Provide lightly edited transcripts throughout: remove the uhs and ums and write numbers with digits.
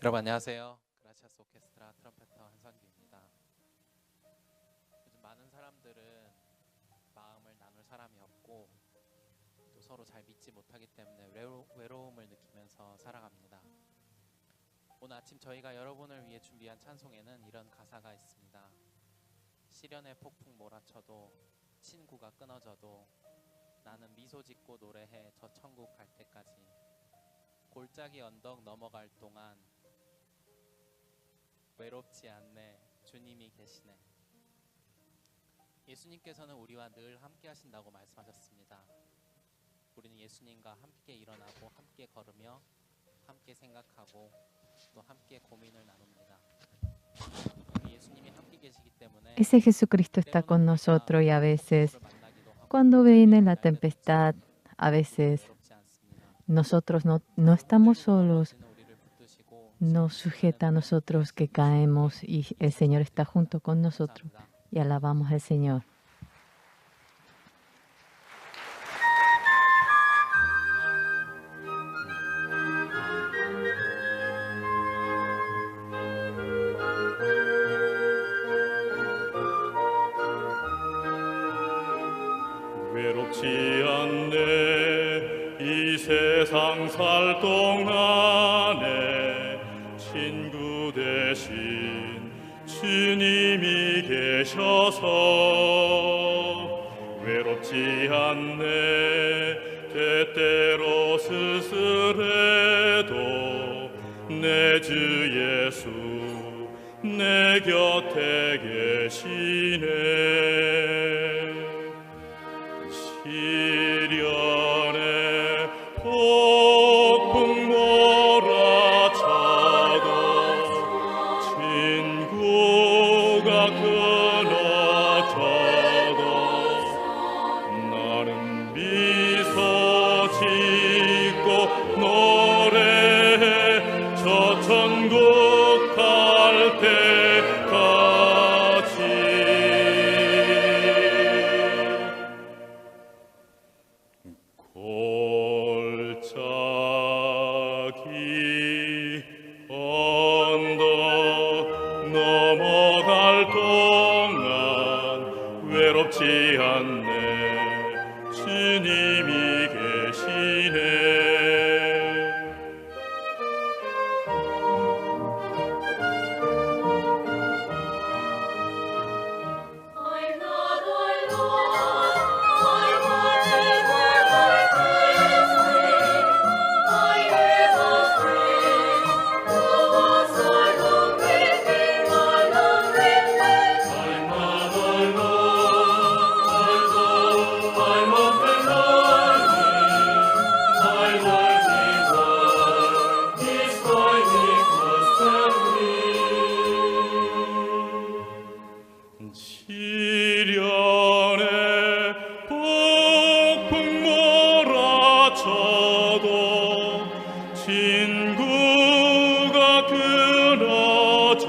여러분 안녕하세요. 그라시아스 오케스트라 트럼펫터 한선규입니다. 요즘 많은 사람들은 마음을 나눌 사람이 없고 또 서로 잘 믿지 못하기 때문에 외로움을 느끼면서 살아갑니다. 오늘 아침 저희가 여러분을 위해 준비한 찬송에는 이런 가사가 있습니다. 시련의 폭풍 몰아쳐도 친구가 끊어져도 나는 미소 짓고 노래해 저 천국 갈 때까지 골짜기 언덕 넘어갈 동안 외롭지 않네 주님이 계시네. 예수님께서는 우리와 늘 함께 하신다고 말씀하셨습니다. 우리는 예수님과 함께 일어나고 함께 걸으며 함께 생각하고 또 함께 고민을 나눕니다. 예수님이 함께 계시기 때문에 Ese Jesucristo está con nosotros y a veces, cuando viene la tempestad, a veces nosotros no estamos solos, nos sujeta a nosotros que caemos y el Señor está junto con nosotros y alabamos al Señor. 외롭지 않네 이 세상 살 동안에 친구 대신 주님이 계셔서 외롭지 않네 때때로 쓸쓸해도 내 주 예수 내 곁에 계시네. 시련의 폭풍 몰아쳐도 친구가 끊어져도 나는 미소 짓고 노래해 저 천국 갈 때까지. 골짜기 언덕 넘어갈 동안 외롭지 않네 주님이 계시네. 시련의 폭풍 몰아쳐도 친구가 끊어져도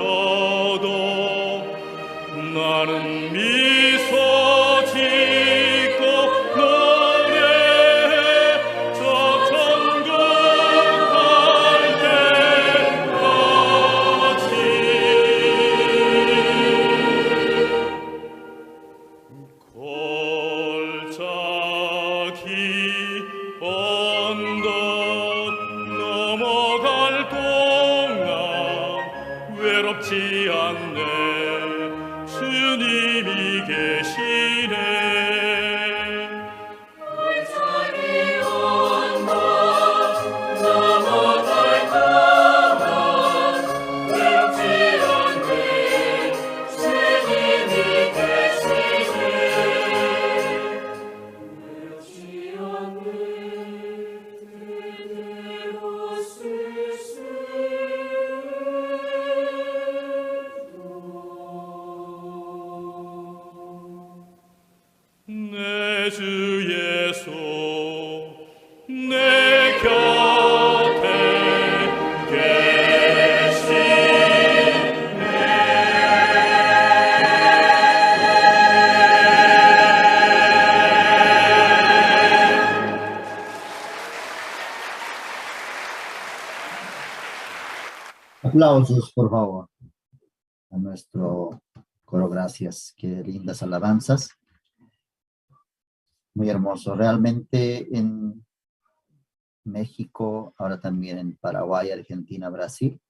나는 미소 짓고 노래해 저 천국 갈 때까지. 골짜기 언덕 넘어갈 동안 외롭지 않네 주님이 계시네. Aplausos, por favor, a nuestro coro. Gracias. Qué lindas alabanzas. Muy hermoso. Realmente en México, ahora también en Paraguay, Argentina, Brasil,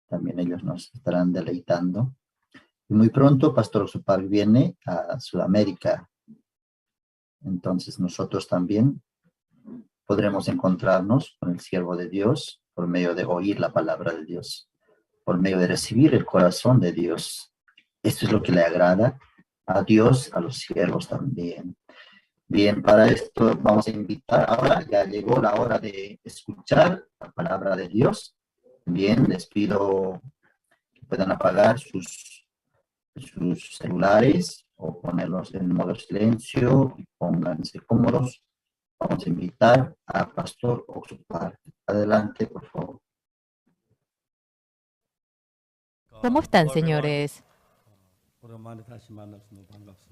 también ellos nos estarán deleitando. Y muy pronto Pastor Oxupar viene a Sudamérica. Entonces nosotros también podremos encontrarnos con el siervo de Dios por medio de oír la palabra de Dios, por medio de recibir el corazón de Dios. Esto es lo que le agrada a Dios, a los siervos también. Bien, para esto vamos a invitar, ahora ya llegó la hora de escuchar la palabra de Dios. Bien, les pido que puedan apagar sus celulares o ponerlos en modo silencio y pónganse cómodos. Vamos a invitar a Pastor Oxupar. Adelante, por favor. ¿Cómo están, señores?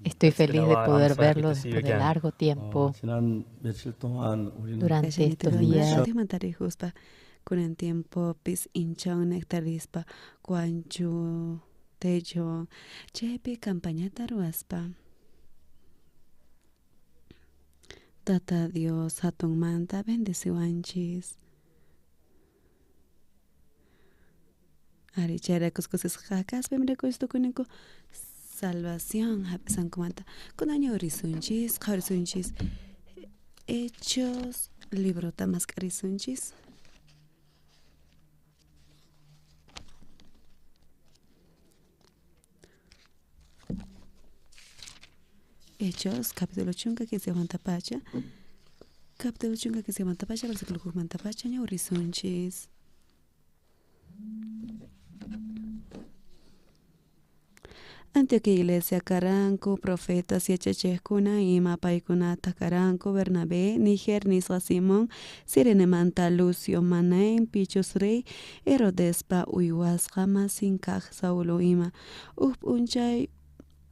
Estoy feliz de poder verlos después de largo tiempo. Durante estos días con el tiempo pis inchang nectarispa cuanchu techo chepi campaña taruaspa Tata Dios hatun manta bendeciwanchis Ari chara cosas jacas bemrecos tokuneko salvación hapesan comanta con año horizonchis horizonchis hechos libro tamas horizonchis Hechos, capítulo 5, que se aguanta pacha. Capítulo 5, que se aguanta pacha, versículo 4 pacha, ña horizonches. Antioquia Iglesia Caranco, profetas y achachescuna, ima paikunata Caranco, Bernabé, Níger, Nisra Simón, Sirene Manta, Lucio, Manaim, Pichus Rey, Herodespa, Uyuas, Rama, Sinkaj, Saulo, Ima, Unchay,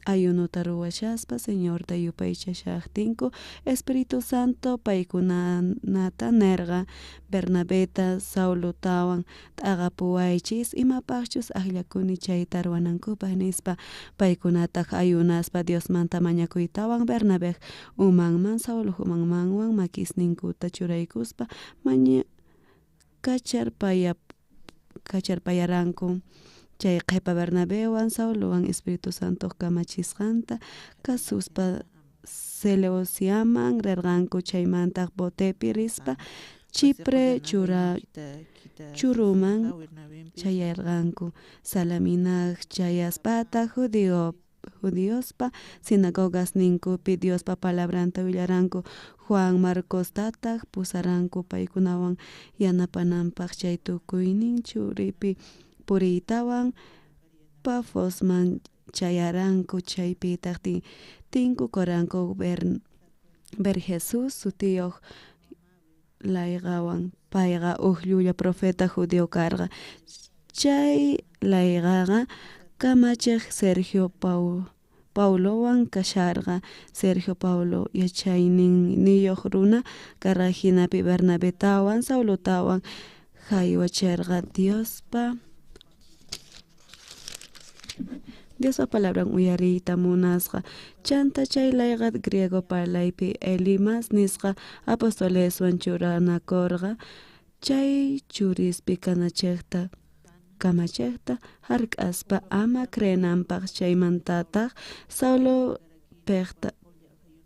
Ayuno taruashaspa, Señor tayupaycha shachtinko, Espíritu Santo, paikunata nerga, Bernabeta, Saulo tawan, tagapuaychis, imapachus ahlakuni chay taruanankupa nispa, paikunata ayunaspa Dios manta mañakuytawan, Bernabé, umanman, Saulo humanmanwan, makisninkuta churaykuspa, maña kacharpayaranku. Chay qhipa Bernabewan, Saulowan, Espíritu Santo kamachisqanta, kasuspa Seleuciaman, rerqanku chaymantaq botepi rispa, Chipre churuman chayarqanku, Salaminaq chayaspata, Judiospa, sinagogas ninkupi Diospa palabranta willaranku, Juan Marcos tataq pusaranku paykunawan yanapananpaq chay tukuynin churipi puritawan Pafosman chayaranku chaypitaq tinku koranku ver Jesús sutiyuq layqawan payqa uqllulla profeta judío karqa chay layqaqa kamachiq Sergio Paulowan kasharqa Sergio Paulo yachayniyuq runa karqa hinapi Bernabetawan Saulotawan haywacharqa Diospa palabran uyariyta munasqa chanta chay layqa griego parlaypi Elimas nisqa apostoleswan churanakurqa chay churispi kamachiqta hark'aspa ama krenanpaq chaymantataq Saulo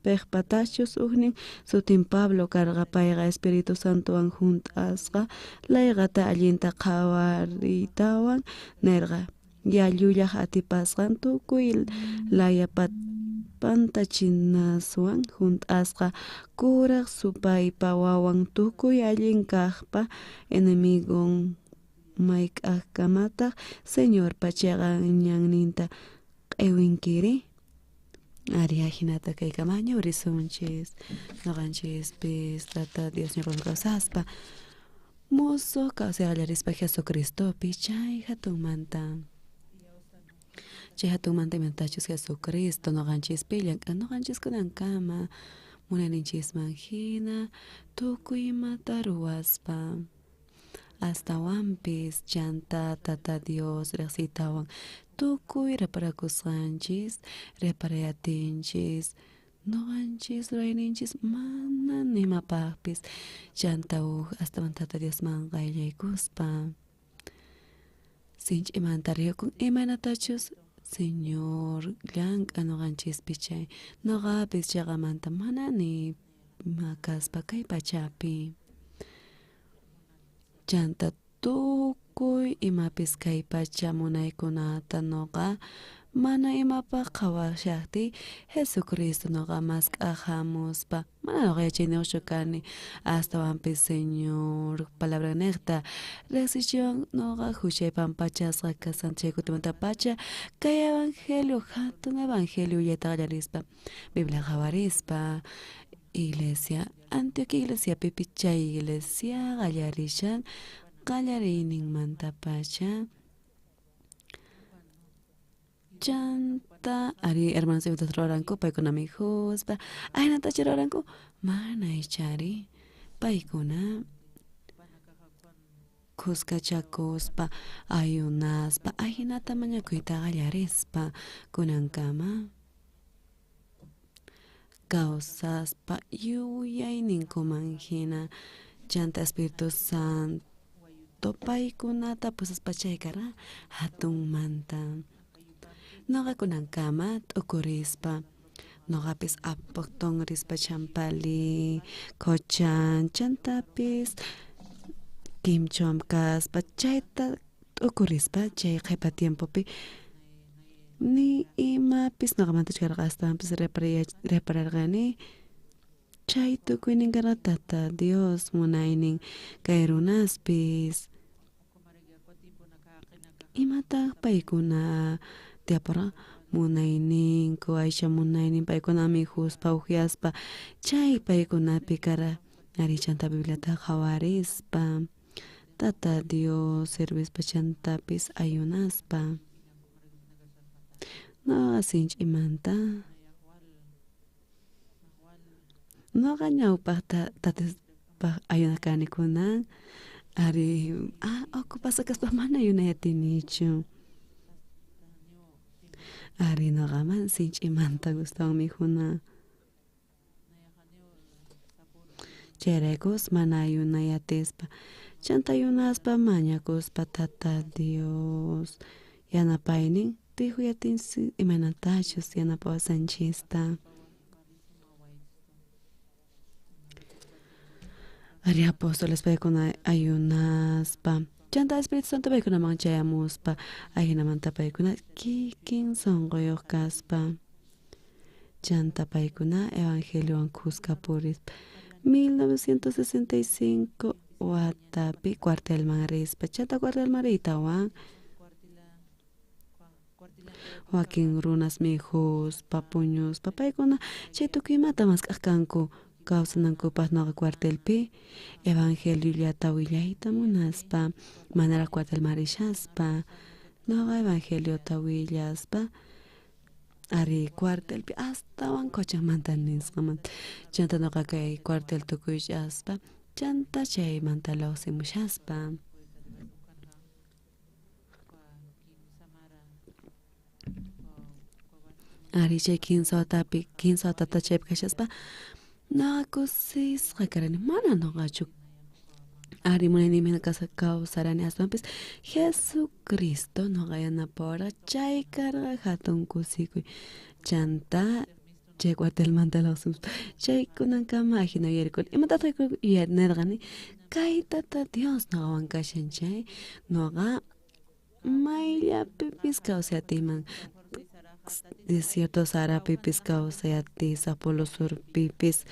peqpatachus uqnin sutin Pablo karqa payqa Espíritu Santowan junt'asqa layqata allinta qawariytawan nerqa yallullaq atipasqan tukuy pantachinaswan junt'asqa kuraq supaypa wawan tukuy allin kaqpa enemigon mayk'aqkamataq Señor pachaqa ñanninta q'iwinkiri Ari hinata kaykamaña horizonches noqanchispis tata Dios ñuqawan kawsaspa musuq kawsayqallarispa Jesucristopi chay hatunmanta Chay hatunmanta imatachus Jesucristo noqanchispi noqanchiskuna munaninchisman hina tukuy imata ruwaspa hasta wampis chanta tata Dios recitawan tukuy reparakusqanchis reparayatinchis noqanchis rurayninchis mana nimapaqpis chanta astawan tata Dios manqayllay sinch imanta riyakun imanatachus Señor llanka noqanchis pichay noqapis chaqamanta manani makaspa kay pachapi chanta tukuy imapis kay pacha munaykunata noqa mana imapa qhawashaqti Jesucristo noqa mask'ahamuspa mana noqa yachayniqchu kani astawanpis Señor palabra niqta recesión noqa huchay pampachasqa kasan chay kutimanta pacha kay evangelio hatun evangelio yayta qallarispa Biblia qawarispa Iglesia Antioquia Iglesia pipi chay iglesia qallarishan qallariyninmanta pacha chanta ari hermanos y roranku paykunami huspa aynatachi roranku mana ichari paykuna kuskachakuspa ayunaspa aynata mañakuyta qallarispa kunankama kawsaspa yuyayninkuman hina chanta Espíritu Santo paykunata pusaspa chaykara hatunmanta noqa kunankama t'ukurispa noqapis apukton rispa champali kochan chantapis kimchom kaspa chayta t'ukurispa chay qhipa tiempopi ni imapis noqamanta chayqa astawanpis repararqani chay tukuyninqa tata Dios munaynin kay runaspis imataq paykuna tiapara munayninku Aisha munaynin paykunami huspa ujiaspa chay paykunapi kara ari chanta Bibliata qawarispa tata Dios servispa chantapis ayunaspa noqa sinch imanta noqa ñawpaq tatispa ayunakani kunan ari ocupasa kaspa mana ayunayatinichu ari noqaman sinch imanta gustawanmi huna chayraykus mana ayunayatispa chanta ayunaspa mañakuspa tata Dios yanapaynin tihuyatinsi imanatachus yanapawasanchista ari apóstoles paykuna ayunaspa chanta Espíritu Santo paykunaman chayamuspa ayhinamanta paykuna kikin sonqoyoq kaspa chanta paykuna evangeliowan kuskapurispa 1965 watapi cuartelman rispa chanta cuartelman riytawan wakin runasmi huspa puñuspa paykuna chay tukuymanta mask'aqkanku kawsanankupaq noqa cuartelpi evangeliollata willayta munaspa manara cuartelman rishaspa noqa evangeliota willaspa ari cuartelpi astawan kochanmanta nisqamanta chanta noqa kay cuartel tukuychaspa chanta chaymanta lawsimushaspa ari chay 15 watata chaypi kashaspa noqa kusisqa karani mana noqachu ari munaynimi kawsarani astawanpis Jesucristo noqa yanapawara chay karqa hatun kusikuy chanta chay cuartelmanta lawsimus chay kunankama ajina uyarikuni imatataq nirqani kay tata Dios noqawan kashan chay noqa mayllapipis kawsayatiman desierto Sarapipis kawsayatisaq Polo Surpipis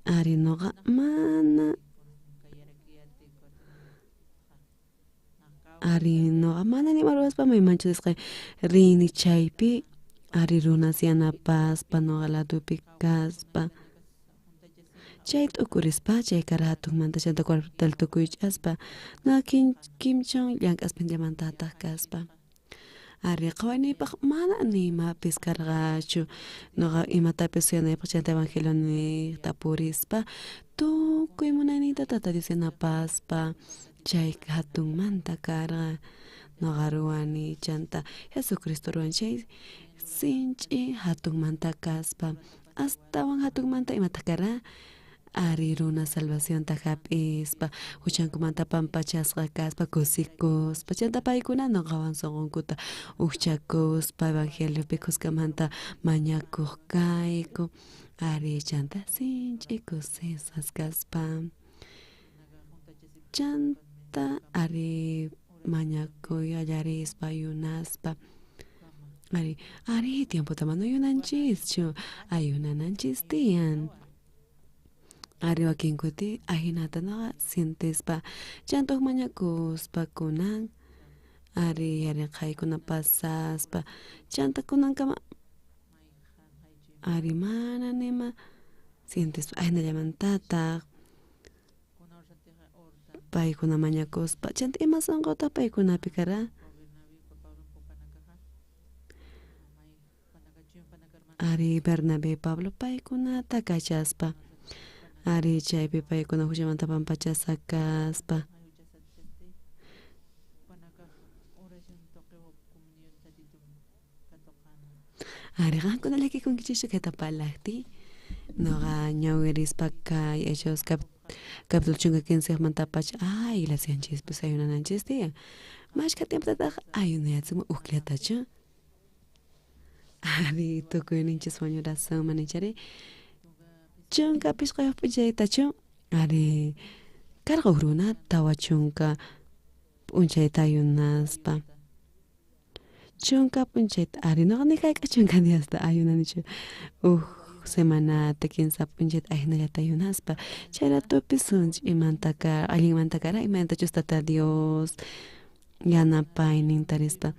ari noqa mana nima ruwaspa maymanchu disqay rini chaypi ari runas yanapaspa noqa ladupi kaspa chay t'ukurispa chay kara hatunmanta chanta cuartel tukuychaspa noqa kimchon llank'aspanllamantataq kaspa ari qawayniypaq mana nimapis karqachu noqa imatapis uyanaypaq chanta evangelioniqta purispa tukuy munayniyta tata Dios yanapaspa chay hatun manta karga nogaruani chanta Jesucristo ruan chay sinchi hatun manta kaspa astawan hatun manta imata kara ari runa salvación takap'ispa huchankumanta pampachasqa kaspa kusikuspa chanta paykuna noqawan sunqunkuta ukchakuspa evangeliopi kuskamanta mañakuq kayku ari chanta sinchi kusisas kaspa chanta ari mañakuy allarispa yunaspa ari tiempo tamano yunanchischu ayunananchis tiyan ari wakinkuti ahinata naqa sientespa chantuq mañakuspa kunan ari qaykuna pasaspa chanta kunankama ari mana nima sientespa ahinallamantataq paykuna mañakuspa chanta ima sunquta paykunapi kara ari Bernabé Pablo paykunata kachaspa ari chaypi paykuna huchamanta pampachasa kaspa ari qankuna llakikunkichishchu kayta palaqti noqa ñawirispa kay Hechos capítulo chunka 15 mantapacha ilacianchispis ayunananchis tiyan mashka tiempotaq ayunayachikmi uklatachu ari tukuyninchis wañurasun manichari chunka pishqayuq p'unchaytachu ari karqa runa tawa chunka p'unchayta ayunaspa chunka p'unchayta ari noqa nikayqa chunka diasta ayunanichu semanata kinsa p'unchayta ahinallata ayunaspa chayratupi sunchi imantaka allinmantakara imayntachus tata Dios yanapaynin tarispa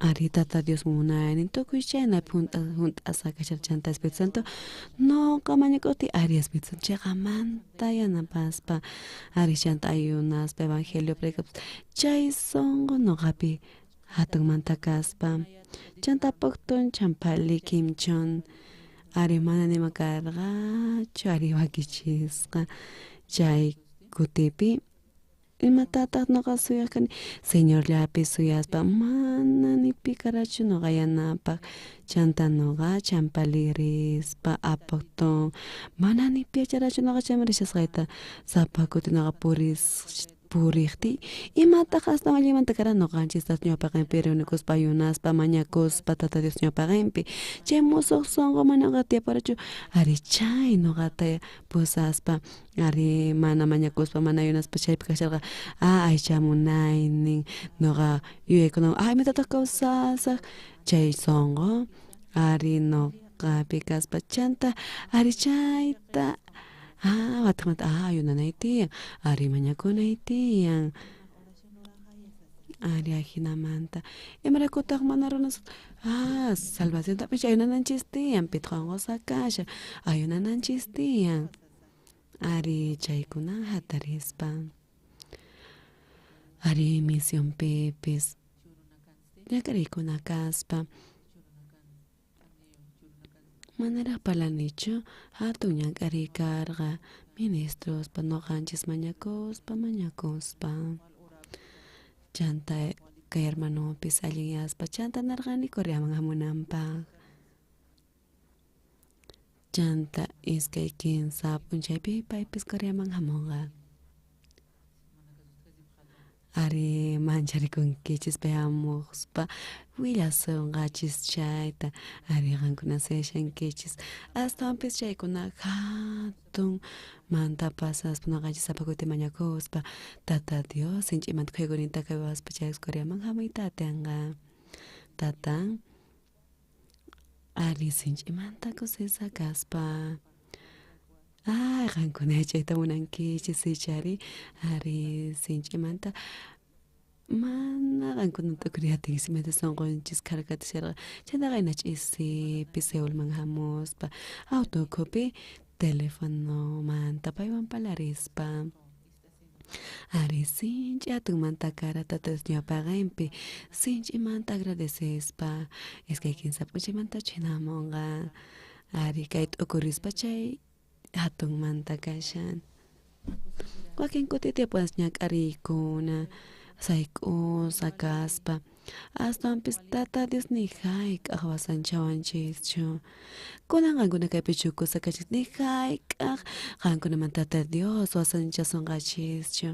ari tata Dios munaynin tukuy chaynapi hunt'asqa kachar chanta Espíritu Santo noqa mañakuti ari Espíritu Santo chayqamanta yanapaspa ari chanta ayunaspa evangelio predicapas chay sonqo noqapi hatunmanta kaspa chanta puktun champali kimchun ari mana nima karqachu ari wakichisqa chay kutipi imatataq noqa suyaq kani señorllapi suyaspa mana nipi karachu noqa yanapaq chanta noqa champalirispa apaqtun mana nipi acharachu noqa chayman rishasqayta sapa kuti noqa puriqti imataq astawan allimanta kara noqanchista ñawpaqinpi reunikuspa ayunaspa mañakuspa tata Dios ñawpaqinpi chay musuq sunqu manaqa tiyaparachu ari chay noqata pusaspa ari mana mañakuspa mana ayunaspa chaypi kasharqa aychamunaynin noqa yuyaykunawan imatataq kawsasaq chay sunqu ari noqapi kaspa chanta ari chayta wataqmanta ayunanay tiyan ari mañakunay tiyan ari ahinamanta imarakutaq mana runas salvaciontapi ayunananchis tiyan pitqanqusa kasha ayunananchis tiyan ari chaykuna hatarispa ari misionpipis llank'ariykuna kaspa manaraq parlanichu hatun llank'ariy karqa ministrospa noqanchis mañakuspa chanta kay hermanopis allinyaspa chanta narqani Coreaman hamunanpaq chanta iskay kinsa p'unchaypi paypis Coreaman hamunqa ari mancharikunkichis pay hamuqspa willasunqachis chayta ari qankuna sishankichis astawanpis chaykuna hatun manta pasaspa noqanchis sapakuti mañakuspa tata Dios sinch'imanta kuykurinta kawaspa chayas Coreaman hamuyta tiyanqa tatan ari sinch'imanta kusisa kaspa qankuna chayta munankichis sichari ari sinch'imanta mana qankuna tukuriyatinkisimanta sunqunchis karkatisharqa chayta qaynacha isipi Seulman hamuspa autokupi telefonomanta paywan parlarispa ari sinchi hatunmanta kara tata Dios ñawpaqinpi sinch'imanta agradecespa iskay kinsa p'unchaymanta chaynamunqa ari kay t'ukurispa chay hatun manta kashan. Wakin kutitia pues ñak'arikuna sayk'u sakaspa aswanpis tata Dios nijay k'ajwasan chawanchischu kunan qankuna kaypi chuku sakachis nijay k'aj qankunaman tata Dios wasanchasunqachischu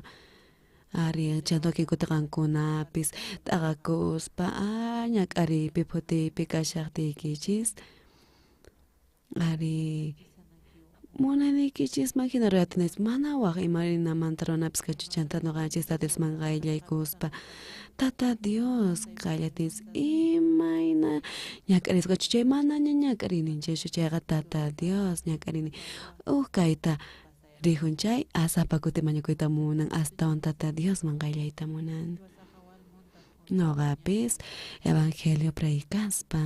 ari chantokin kuti qankunapis t'aqakuspa ñak'aripi phutipi kashaqtikichis ari munanikichis makina ruyatinaychis mana waq imarinamanta runapis kachuchanta nuqanchis tatisman qayllaykuspa tata Dios qayllatis imayna ñak'arisqa chay manaña ñak'arininchaychu chayqa tata Dios ñak'arini kayta rijunchay asapa kuti mañakuyta munan astawan tata Diosman qayllayta munan nuqapis evangelio predicaspa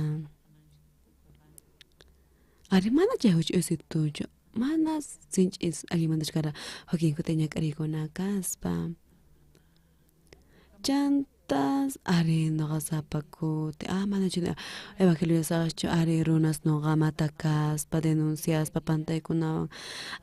ari mana chayhuch usituchu mana sinch'is allimantachkara wakinkuta ñak'arikuna kaspa chantas ari nuqa sapakuti mana chuna evangelio saqachu ari runas nuqa mata kaspa denunciaspa pantaykunawan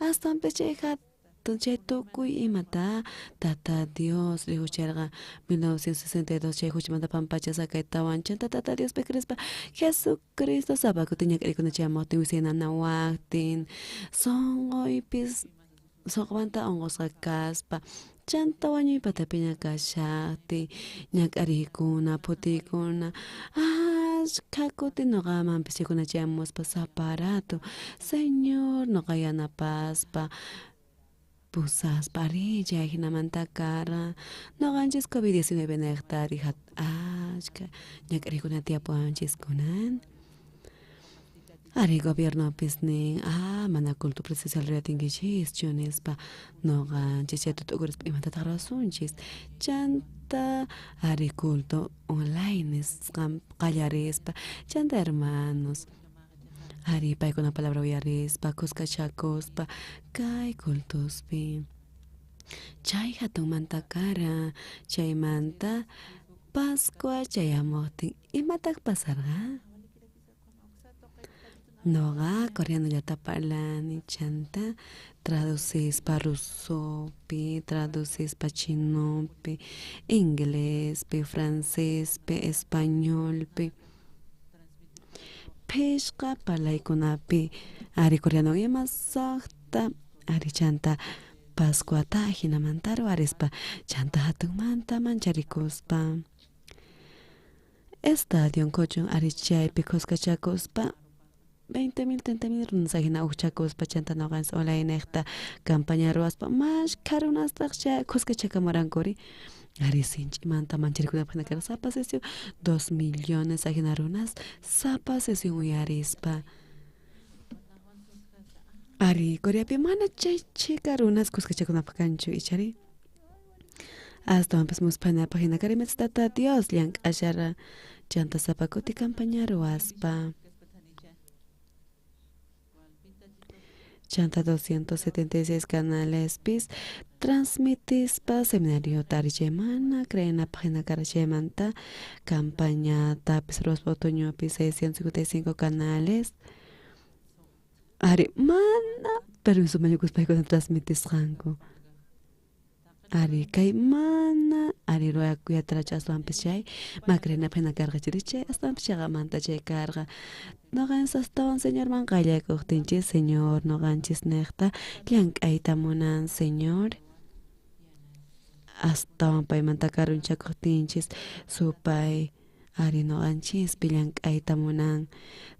astanpis chay hatun chay tukuy imata tata Dios rihucharqa 1962 chay huchmanta pampacha sakaytawan chanta tata Dios pekrispa Jesucristo sapakuti ñak'arikuna chaymaqtin wisinana waqtin sonqoypis soqmanta onqusqa kaspa chanta wañuypatapi ñakashaqti ñak'arikuna phutikuna ashkha kuti nuqamanpis chaykuna chayamuspa saparato Señor nuqa yanapaspa pusaspa ari chay hinamanta kara nuqanchis COVID-19 niqtari ashkha ñak'arikuna tiyapuanchiskunan ari gobiernopis nin mana culto presencial riyatinkichis nispa nuqanchis chay tutukurispa imatataq rasunchis chanta ari culto online qallarispa chanta hermanos ari paykuna palabra uyarispa kuskachakuspa kay cultuspi chay hatunmanta kara chaymanta Pascua chayamuqtin imataq pasarqa nuqa coreanollata parlani chanta traducispa rusopi traducispa chinopi inglespi francespi españolpi pishqa parlaykunapi ari coreano imasaqta ari chanta Pascuata hinamanta ruwarispa chanta hatunmanta mancharikuspa estadio kuchun ari chaypi kuskachakuspa 20,000 30,000 runasajina uchakuspa chanta nuqanchis online niqta campaña ruwaspa mas karunastaqcha kuskachakamuranкури ari sinch'imanta mancharikunapiqna kara sapa sesión 2 millones ajina runas sapa sesión uyarispa ari Coreapi mana chaychika runas kuskachakunapaq kanchu ichari astawan muspanapaq hina karimetas tata Dios llank'ashara chanta sapa kuti campaña ruwaspa chanta 276 canales pis transmitispa seminario tari mana creena página cara chaymanta campaña tapis ruwaspa otoño pis 655 canales ari mana permiso mañukuspaykuna transmitisqanku ari kay mana ari ruwakuyataracha aswanpis chay makrena página karqa chiri chay aswanpis chayqamanta chay karqa nuqanchis astawan Señor man qayllaykuqtinchis Señor nuqanchis niqta llank'ayta munan Señor astawan paymanta karunchakuqtinchis supay ari nuqanchispi llank'ayta munan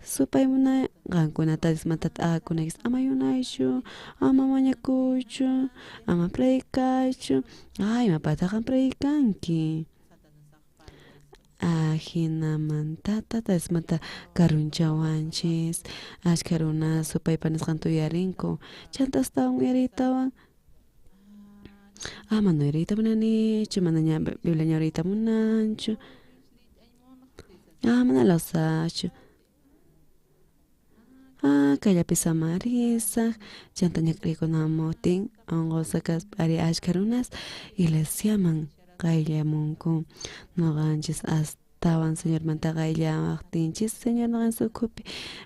supay munan qankunata dismanta t'aqakunakis ama yunaychu ama mañakuychu ama predicaychu imapataqan predicanki hinamanta tasmanta karunchawanchis ashkha runa supaypa nisqanta uyarinku chanta astawan uyaritawan mana uyariyta munanichu manaña Biblia uyariyta munanchu mana lawsaqchu kayllapi samarisaq chanta ñak'arikunamutin onqusqa ari ashkha runas iglesiaman qayllamunku nuqanchis astawan Señormanta qayllamaqtinchis Señor nuqanchis ukhupi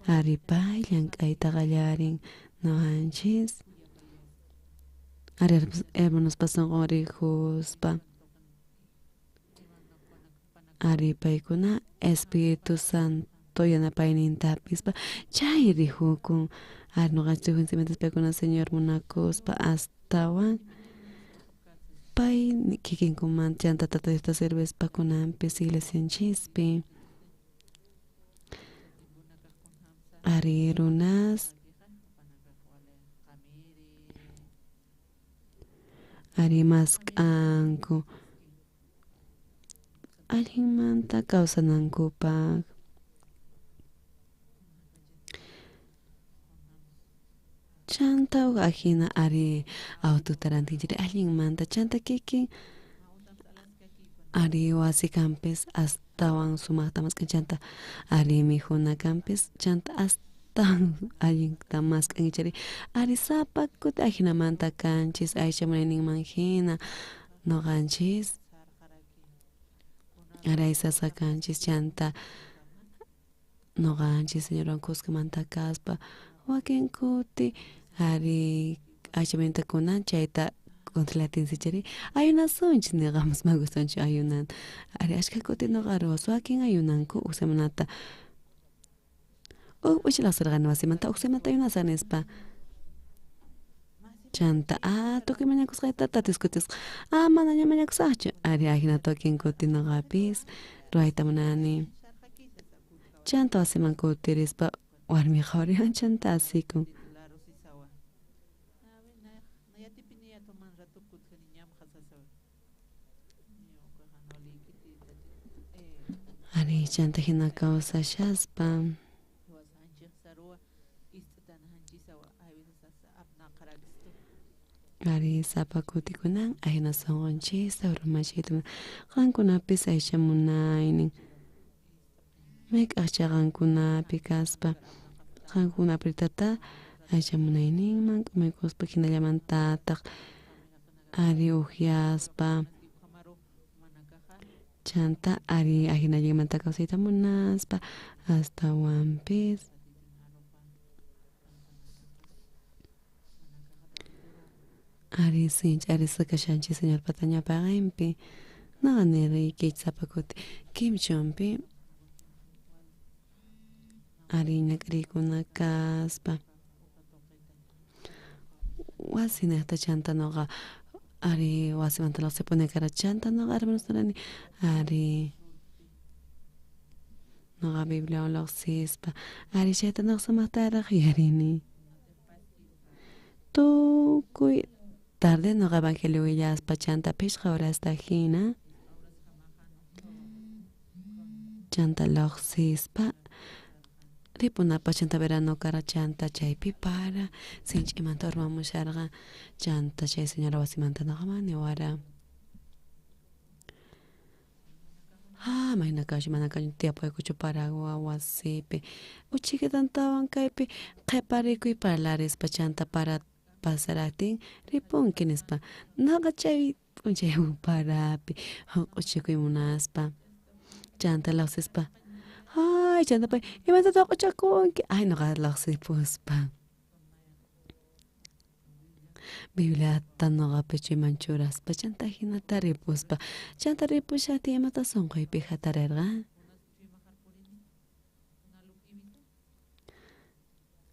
ari pay llank'ayta qallarin noqanchis ari hermanos pasonqorikospa ari paykuna Espíritu Santo yanapaynintapispa chay rihukun ari noqanchis rihunchikmantas paykuna Señor munakuspa astawan pay kikinkuman chantata Diosta sirvispa kunanpis iglesianchispi ari runas ari mask'anku allinmanta kawsanankupak chanta ajina ari autota rantinchiri allinmanta chanta kikin ari wasikanpis astawan sumaqta maskan chanta ari mijunakanpis chanta astawan allinta maskanchari ari sapa kuti ajinamanta kanchis Aisha munayninman hina noqanchis ari aysasqa kanchis chanta noqanchis Señorwan kusqamanta kaspa wakin kuti ari aychamantakuna chayta controlatinsichari ayunasunchis niqamus ma gustonchu ayunan ari ashka kuti noqa ruwas wakin ayunanku uk semanata uchilaqsirqani wasimanta uk semanata ayunasaq nispa chanta tukuy mañakusqayta tatiskutisqa manaña mañakusaqchu ari ajina tukin kuti noqapis ruayta munani chanta wasiman kutirispa warmiqa wariman chanta asikun ari chanta hina kawsashaspa ari sapa kutikunan ayuna sonqonchis urmachayta qankunapis ayshamunaynin Mek qankunapi kaspa qankunapi tata aychamunayninman q'umikuspa hinallamantataq ari upiaspa chanta ari ajinallimanta kawsayta munaspa astawanpis ari sinch ari sakashanchis Señor pataña paqinpi naqaniri sapa kuti kimchunpi ari ñakrikuna kaspa wasinaqta chanta noqa ari wasimanta lawsipuni kara chanta noqa hermanostarani ari noqa Biblia lawsispa ari chayta noqa sumaqtaraq yarini tukuy tarde noqa evangelio willaspa chanta pishqa horasta hina chanta lawsispa ripunapa chanta verano kara chanta chaypi para sinch'imanta urmamusharqa chanta chay señora wasimanta noqamani wara mayna kashu mana kashu tiapaykuchu Paragua wasipi uchikitantawan kaypi qhiparikuy parlarispa chanta para pasaratin ripunki nispa noqa chay p'unchaywan parapi uchikuy munaspa chanta lawsispa chanta pay imatata quchakunki noqa lawsipuspa Bibliata noqapi chayman churaspa chanta hinata ripuspa chanta ripushatin imata sunquypi hatarirqa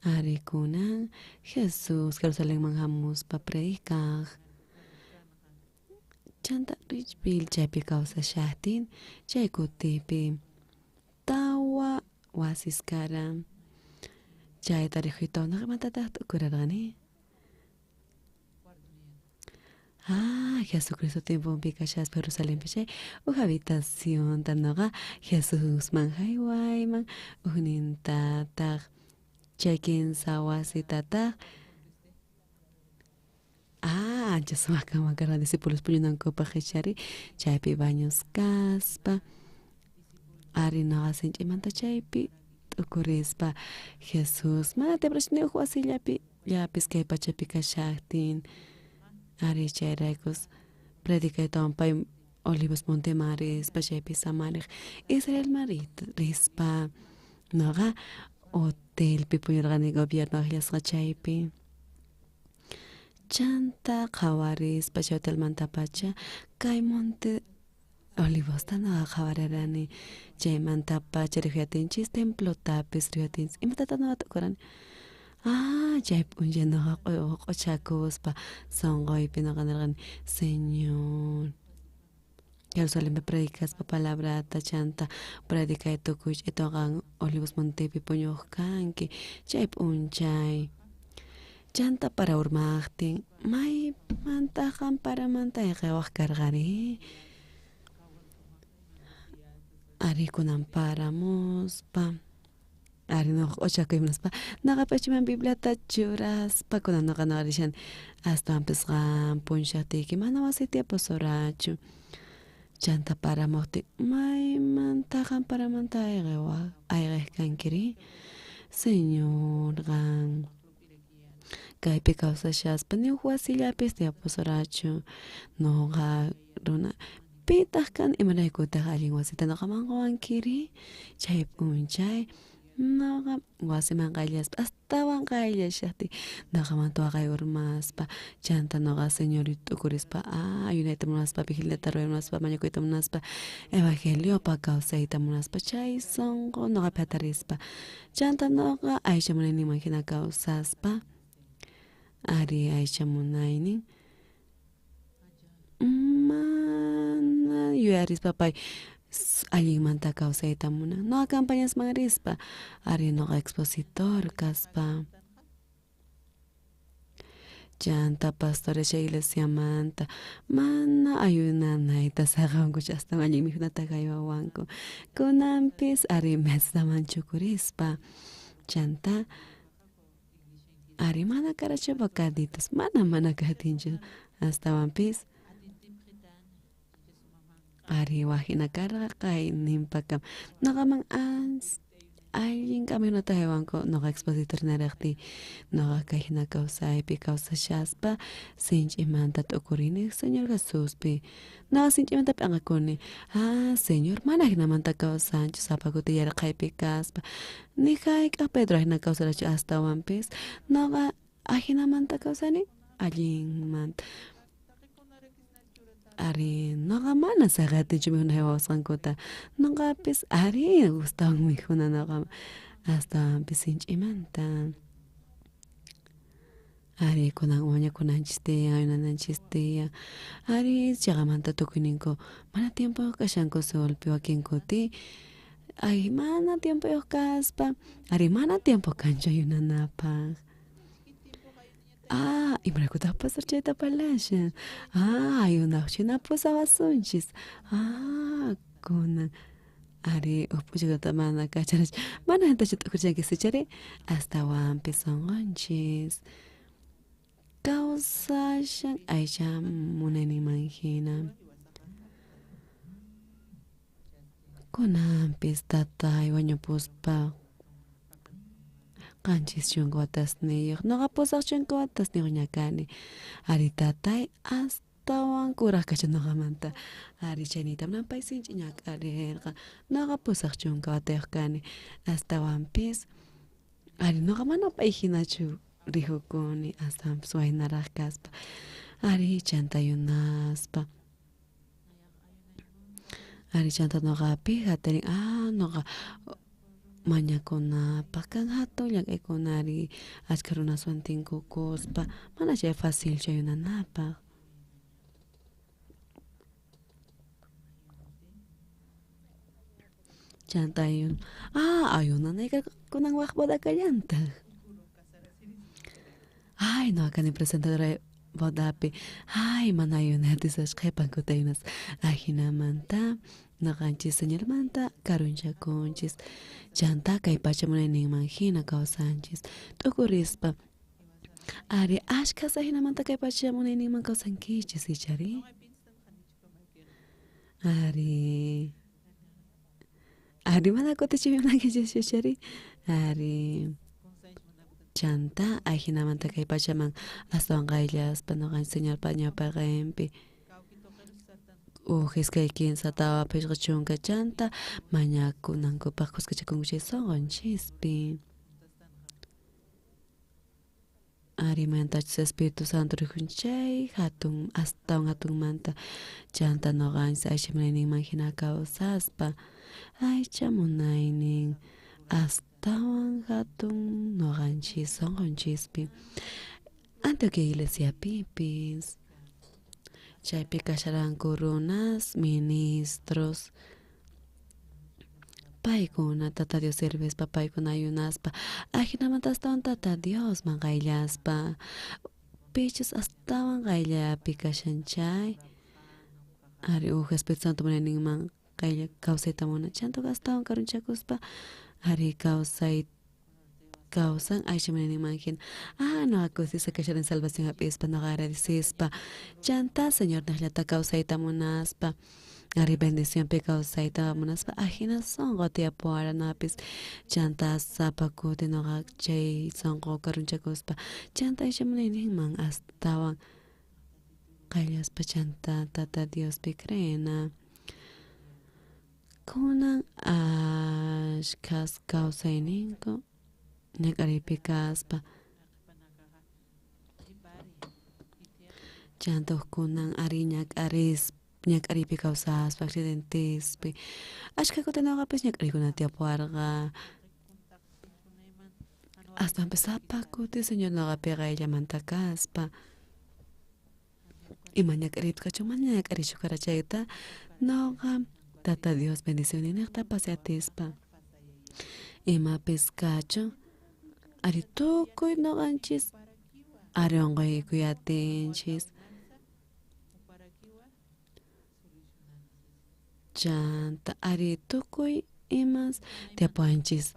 ari kunan Jesús Jerusalenman hamuspa predikaq chanta richpil chaypi kawsashatin chay kutipi tawa wasiskara chayta riqhuytawan imatataq tukurarqani Jesucristo tiempopi kashaspa Jerusalenpi chay habitación noqa Jesusman haywayman nintataq chay kinsa wasitataq ancha sumaq karqa discípulos puñunankupaq qhichari chaypi baños kaspa ari noqa sinch'imanta chaypi t'ukurispa Jesús mana tiprachini uq wasillapi llapis kay pachapi kashaqtin ari chayraykus predikaytawan pay Olivos Monteman rispa chaypi samariq Israelman rispa noqa hotelpi puñurqani gobierno ajllasqa chaypi chanta qawaris pacha hotelmanta pacha kay monte Olivos no qawararani chaymanta pacha rihuyatinchis templotapis rihuyatinchis imatatana watukurani chay p'unchaw noqa q'uchakuspa sonqoypi noqa nirqani Señor Jerusalempi predicaspa palabrata chanta predicay tukuy ituqa Olivos Montepi puñuq kanki chay p'unchay chanta para urmaqtin maymanta qamparamanta qhiwaq karqari ari kunan paramuspa ari noqa q'uchakuymunaspa naqapachiman Bibliata churaspa kunan noqa rishan astawan pisqan punchaqtiki mana wasitiapus surachu chanta paramuqtin maymanta qamparamanta ayqej kankiri Señor qan kaypi kawsashaspa ni wasillapis tiapus surachu noqa runa pitaq kan imaraykutaq allin wasita noqa manqawankiri chay p'unchay noqa wasiman qayllaspa astawan qayllashaqti noqaman tuaqay urmaspa chanta noqa Señorita tukurispa ayunayta munaspa vigiliata ruray mañakuyta munaspa evangeliopa kawsayta munaspa chay sonqo noqapi hatarispa chanta noqa ayshamunayninman hina kawsaspa ari ayshamunaynin mana yuyarispa pay allinmanta kawsayta munan noqa campañasman rispa ari noqa expositor kaspa chanta pastores chay iglesiamanta mana ayunanayta saqankuchu hasta allin mikhunata kaywawanku kunanpis ari mesaman chukurispa chanta ari mana karachupa kaditos mana kadinchu astawanpis ari wajina karqa kay nimpakam noqaman allin caminota hewanku noqa expositor naraqti noqa kay hina kawsaypi kawsashaspa sinch'imanta t'ukurini Señor Jesuspi noqa sinch'imanta p'anqakuni Señor mana hinamanta kawsanchu sapakuti yarqaypi kaspa ni hayk'aq Pedro hina kawsarachu astawanpis noqa hinamanta kawsani allinmanta ari noqa mana saqatinchu mikhuna hiwawasqankuta noqapis ari gustawan mikhuna noqa astawanpis sinch'imanta ari kunan wañakunanchis tiyan ayunananchis tiyan ari chaqamanta tukuyninku mana tiempo kashanku solpi wakin kuti ay mana tiempo kaspa ari mana tiempo kanchu ayunanapaq imaraykutaq pasar chayta palashan ayunaqchina pusawasunchis kunan ari puchakata mana kacharach mana antachu t'ukurchanki sichari astawanpis sonqonchis kawsashan ayshamunayninman hina kunanpis tatay wañupuspa qanchis chunka watas niyuq noqa pusaq chunka watas niyuq ñakani ari tatay astawan kuraq kashan noqamanta ari chaynita munan pay sinchi ñakarirqa noqa pusaq chunka watayuq kani astawanpis ari noqa mana pay hinachu rihukuni astawanpis waynaraq kaspa ari chanta yunaspa ari chanta noqapi hatarin noqa mañakunapaq kan hatun llak'aykunari achka runaswan tinkukuspa mana chay fácil chayunanapaq chanta ayunanayqa kunan waq bodakallantaq no kani presentadora bodapi mana ayunatis ashqaypan kutayunas hinamanta noqanchis señormanta karunchakunchis chanta kay pachamunayninman hina kawsanchis t'ukurispa ari ashkasa hinamanta kay pachamunayninman kawsankichis ichari ari mana kutichimunankichis ichari ari chanta hinamanta kay pachaman astawan qayllaspa noqanchis señor pañapaqempi Ujiskay kinsatawa pishqa chunka chanta mañakunankupaq qusqachakunku chay sonqonchispi Ari manta Espiritu Santo rihunchay hatun hatun manta chanta noqanchis aychamunayninman hina kawsaspa aychamunaynin astawan hatun noqanchis sonqonchispi Antioquia Iglesiapipis chaypi kasharanku runas ministros paykuna tata Dios servispa paykuna ayunaspa ajinamanta astawan tata Dios man qayllaspa pichus astawan qayllapi kashanchay ari Espíritu Santo munayninman qaylla kawsayta munachantuqa astawan karunchakuspa ari kawsan Aisha munayninman hina noqa kusisa kasharan salvación apispa noqa agradecispa chanta Señor naqllata kawsayta munaspa ari bendición pi kawsayta munaspa ajina sonqo tiyapuaranapis chanta sapakuti noqa chay sonqo karunchakuspa chanta Aisha munayninman astawan qayllaspa chanta tata Diospi creena kunan ashkas kawsayninku ñak'aripi kaspa chantukunan ari ñak'aripi kawsaspa accidentispi ashka kutinawqapis ñak'arikuna tiyapuarqa astanpis sapakuti Señor noqapi qayllamanta kaspa ima ñak'aripkachu mana ñak'arishu karachayta noqa tata Dios bendición ninaqta pasiatispa imapis kachu ari tukuy noqanchis ari onqoykuy atinchis chanta ari tukuy imas tiyapuanchis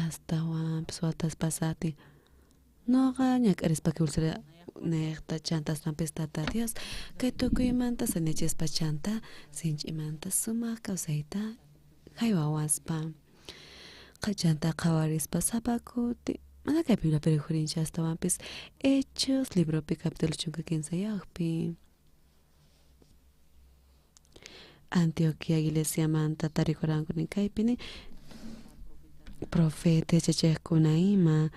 astawanpis watas pasati noqa ñak'arispa kiwilsara neqta chanta astanpis tata Dios kay tukuymanta sanichispa chanta sinch'imanta sumaq kawsayta haywawaspa qachanta qawarispa sapakuti mana kay Bibliapi rihurinchi astawanpis Hechos libropi capítulo chunka 15 Antioquia Iglesiamanta tarikurankunin kaypini profeta chachayqkuna ima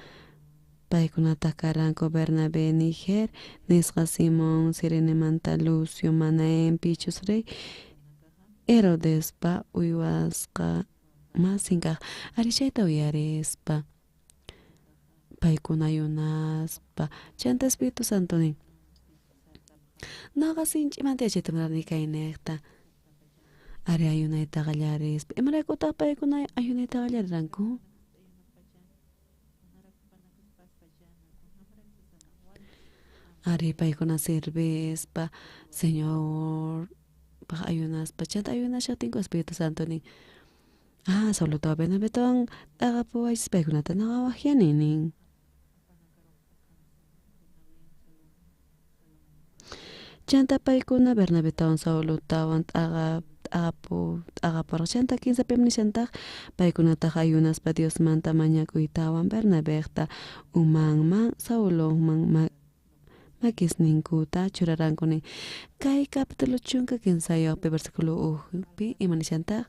paykunata karanku Bernabé Niger nisqa Simón Cirenemanta Lucio Manaen Pichus Rey Herodespa uywasqa masinkaq ari chayta uyarispa paykuna ayunaspa chanta Espíritu Santonin noqa sinch'imanta yachayta munarni kay niqta ari ayunayta qallarispa imaraykutaq paykuna ayunayta qallarirqanku ari paykuna servispa Señor ayunaspa chanta ayunashaqtinku Espíritu Santonin Saulotawan Bernabetawan t'aqapuwachis paykunata naqawaqyaninin chanta paykuna Bernabetawan Saulotawan t'aqapurqa chanta 15 nisantaq paykunataq ayunaspa Diosmanta mañakuytawan Bernabeqta umanman Sauloman makisninkuta churarankuni kay capítulo chunka 15 versículo 1pi imanishantaq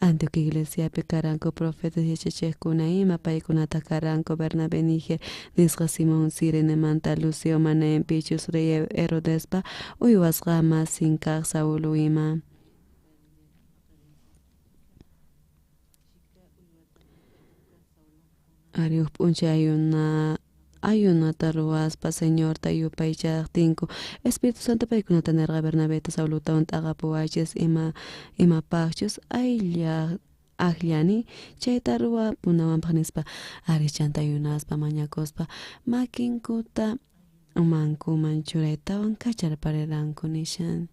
Antioquia Iglesiapi karanku profetas yachachayqkuna ima paykunata karanku Bernabé Niger nisqa Simón Cirenemanta Lucio Manaen Pichus Rey Herodespa uywasqa masinkaq Saulo ima ari p'unchay ayunata ruwaspa Señor tayupaychaqtinku Espíritu Santo paykunata nirqa Bernabéta Saulotawan t'aqapuwachis imapaqchus aqllani chayta ruwapunawanpaq nispa ari chanta ayunaspa mañakuspa makinkuta umankuman churaytawan kacharparirqanku nishan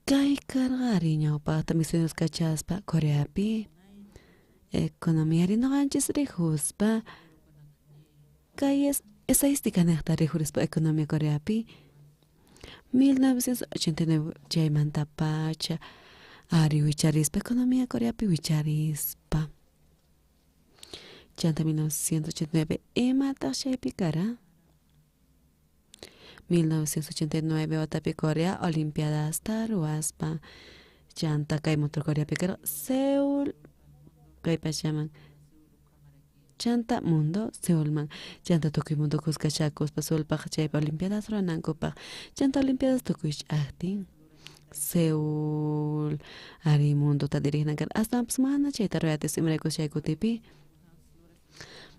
kay karqa ari ñawpaqta misioneros kachaspa Coreapi economía rinoqanchis rihuspa kay estadística niqta rihurispa economía Coreapi 1989 chaymanta pacha ari wicharispa economía Coreapi wicharispa chanta 1989 imataq chaypi kara 1989 watapi Corea Olimpiadasta ruwaspa chanta kay motor Coreapi kara Seúl kay pachaman chanta mundo Seulman chanta tukuy mundo kuskachakos pasulpaq chaypa olimpiadas ruanankupaq chanta olimpiadas tukuy ajtin Seúl ari mundo ta diriginan hasta mana chayta ruyatis imraykus chay kutipi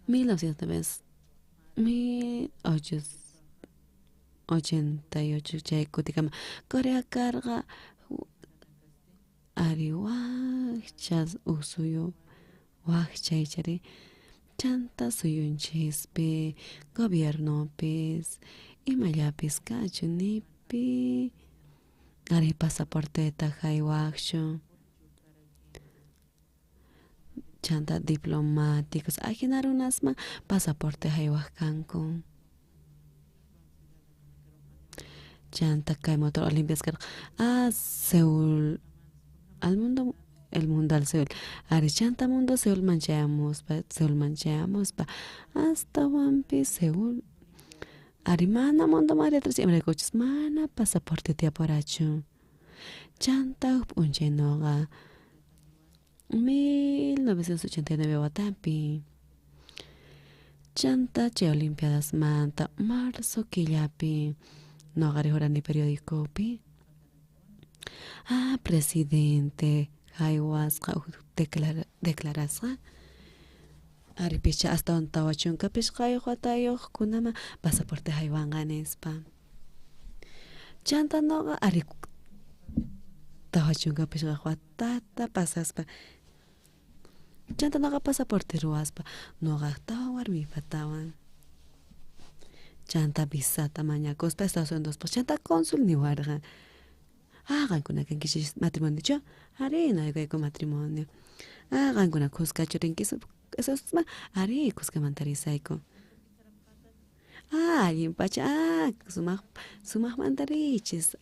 1888 chay kutikama Corea karga ari wakchas usuyo wakchay chari chanta suyunchispi gobiernopis imallapis kachunipi ari pasaporteta haywaqchu chanta diplomáticos ajinarunasman pasaporte haywaq kanku chanta kay motor olimpias Seúl al mundo el mundo al Seúl ari chanta mundo Seúl manchayamos pa hasta wampi Seúl ari mana mundo María Teresa imraykuchus mana pasaporte tiapurachu chanta up'unchay noqa 1989 watapi chanta chay olimpiadas manta marzo killapi noqa rihurani periodicopi presidente haywasqa declarasqa ari picha hasta ontawachunka pishqayuq watayuq kunama pasaporte haywanqa nispa chanta noqa ari tawachunka pishqaq watata pasaspa chanta noqa pasaporte ruwaspa noqa tawan warmipa tawan chanta visata mañakuspa Estados Unidos chanta cónsul niwarqa qankuna kankichis matrimonio cho ari naykayku matrimonio qankuna kuskachu rinkisu ari kuskamanta risayku allinpacha sumaqmanta richis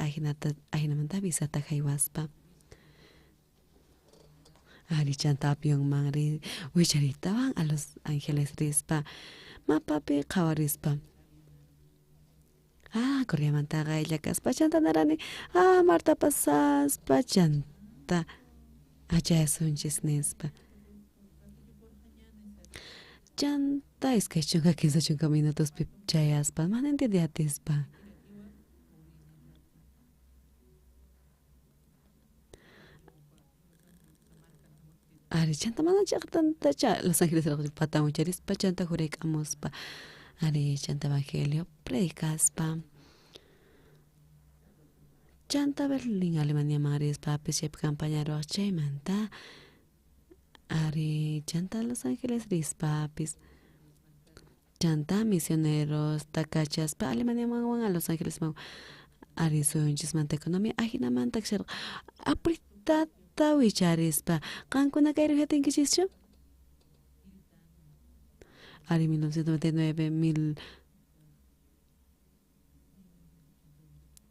ajinamanta visata haywaspa ari chanta avionman wicharitawan a Los Ángeles rispa mapapi qawarispa Koreamantaqa illakaspa chanta narani Marta pasaspa chanta achayasunchis nispa chanta iskay chunka 15 minutuspi chayaspa mana entendiatispa ari chanta mana chaqtanta Los Ángeles patamucharispa chanta juraykamuspa ari chanta evangelio predicaspa chanta Berlín Alemania marispa chaypi campaña ruwaq chaymanta ari chanta Los Ángeles rispapis chanta misioneros takachaspa Alemania manwan a Los Ángeles ari suyunchismanta economía ajinamanta kasharqa apritata wicharispa qankuna kay riqsitinkichischu ari 1999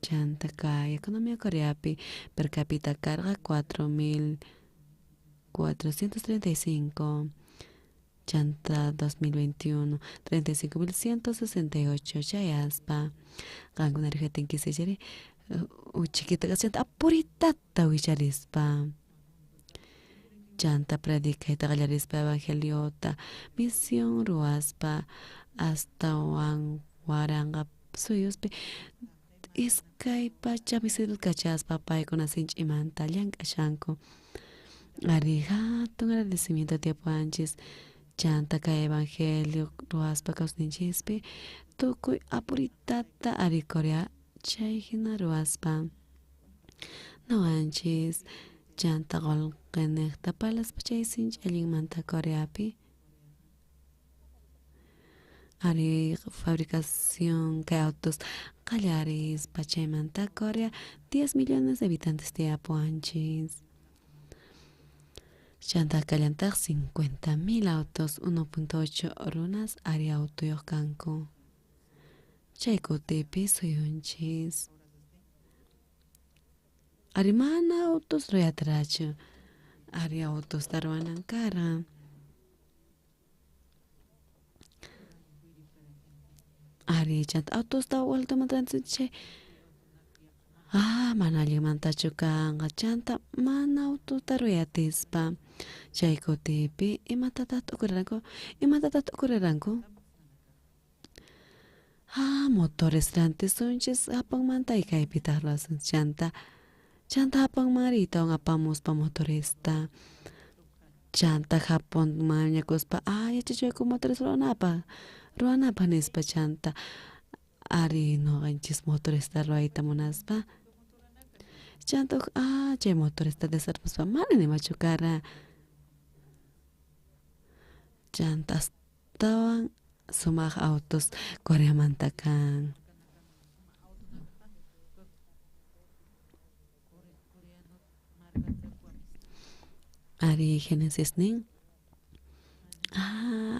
chanta kay economía Coreapi per cápita carga 4.435 chanta 2021 35.168 chayaspa qankuna riqsitinkisichari chiquita chanta apuritata wicharispa chanta predicayta qallarispa evangeliota misión ruwaspa hasta waranqa suyuspi iskay pacha misil kachaspa paykuna sinch'imanta llank'ashanku ari hatun agradecimiento tiapuanchis chanta kay evangelio ruwaspa kawsaninchispi tukuy apuritata ari Corea chay hina ruwaspa noqanchis chanta qolqiniqta palaspa chay sinch'allinmanta Coreapi ari fabricación kay autos qallarispa chaymanta Corea 10 millones de habitantes tiapuanchis chanta kallantaq 50.000 autos 1.8 runas ari autoyuq kanku chay kutipi suyunchis ari mana autos ruyatrachu ari autos ruwanankara ari chanta autos ta vuelta matransit chay Mana mantachu kanqa chanta mana autotaruyatispa chay kutipi imatataq t'ukuriranku motores rantisunchis apanmanta kaypitaq lasan chanta apanmarita apamuspa motorista chanta hapon mañakuspa yachachiwayku motores ruwanapaq nispa chanta ari noqanchis motorista ruwayta munaspa chanta chay motorista desarmaspa mana nimachu kara chanta astawan sumaq autos Coreamanta kan ari Génesis nin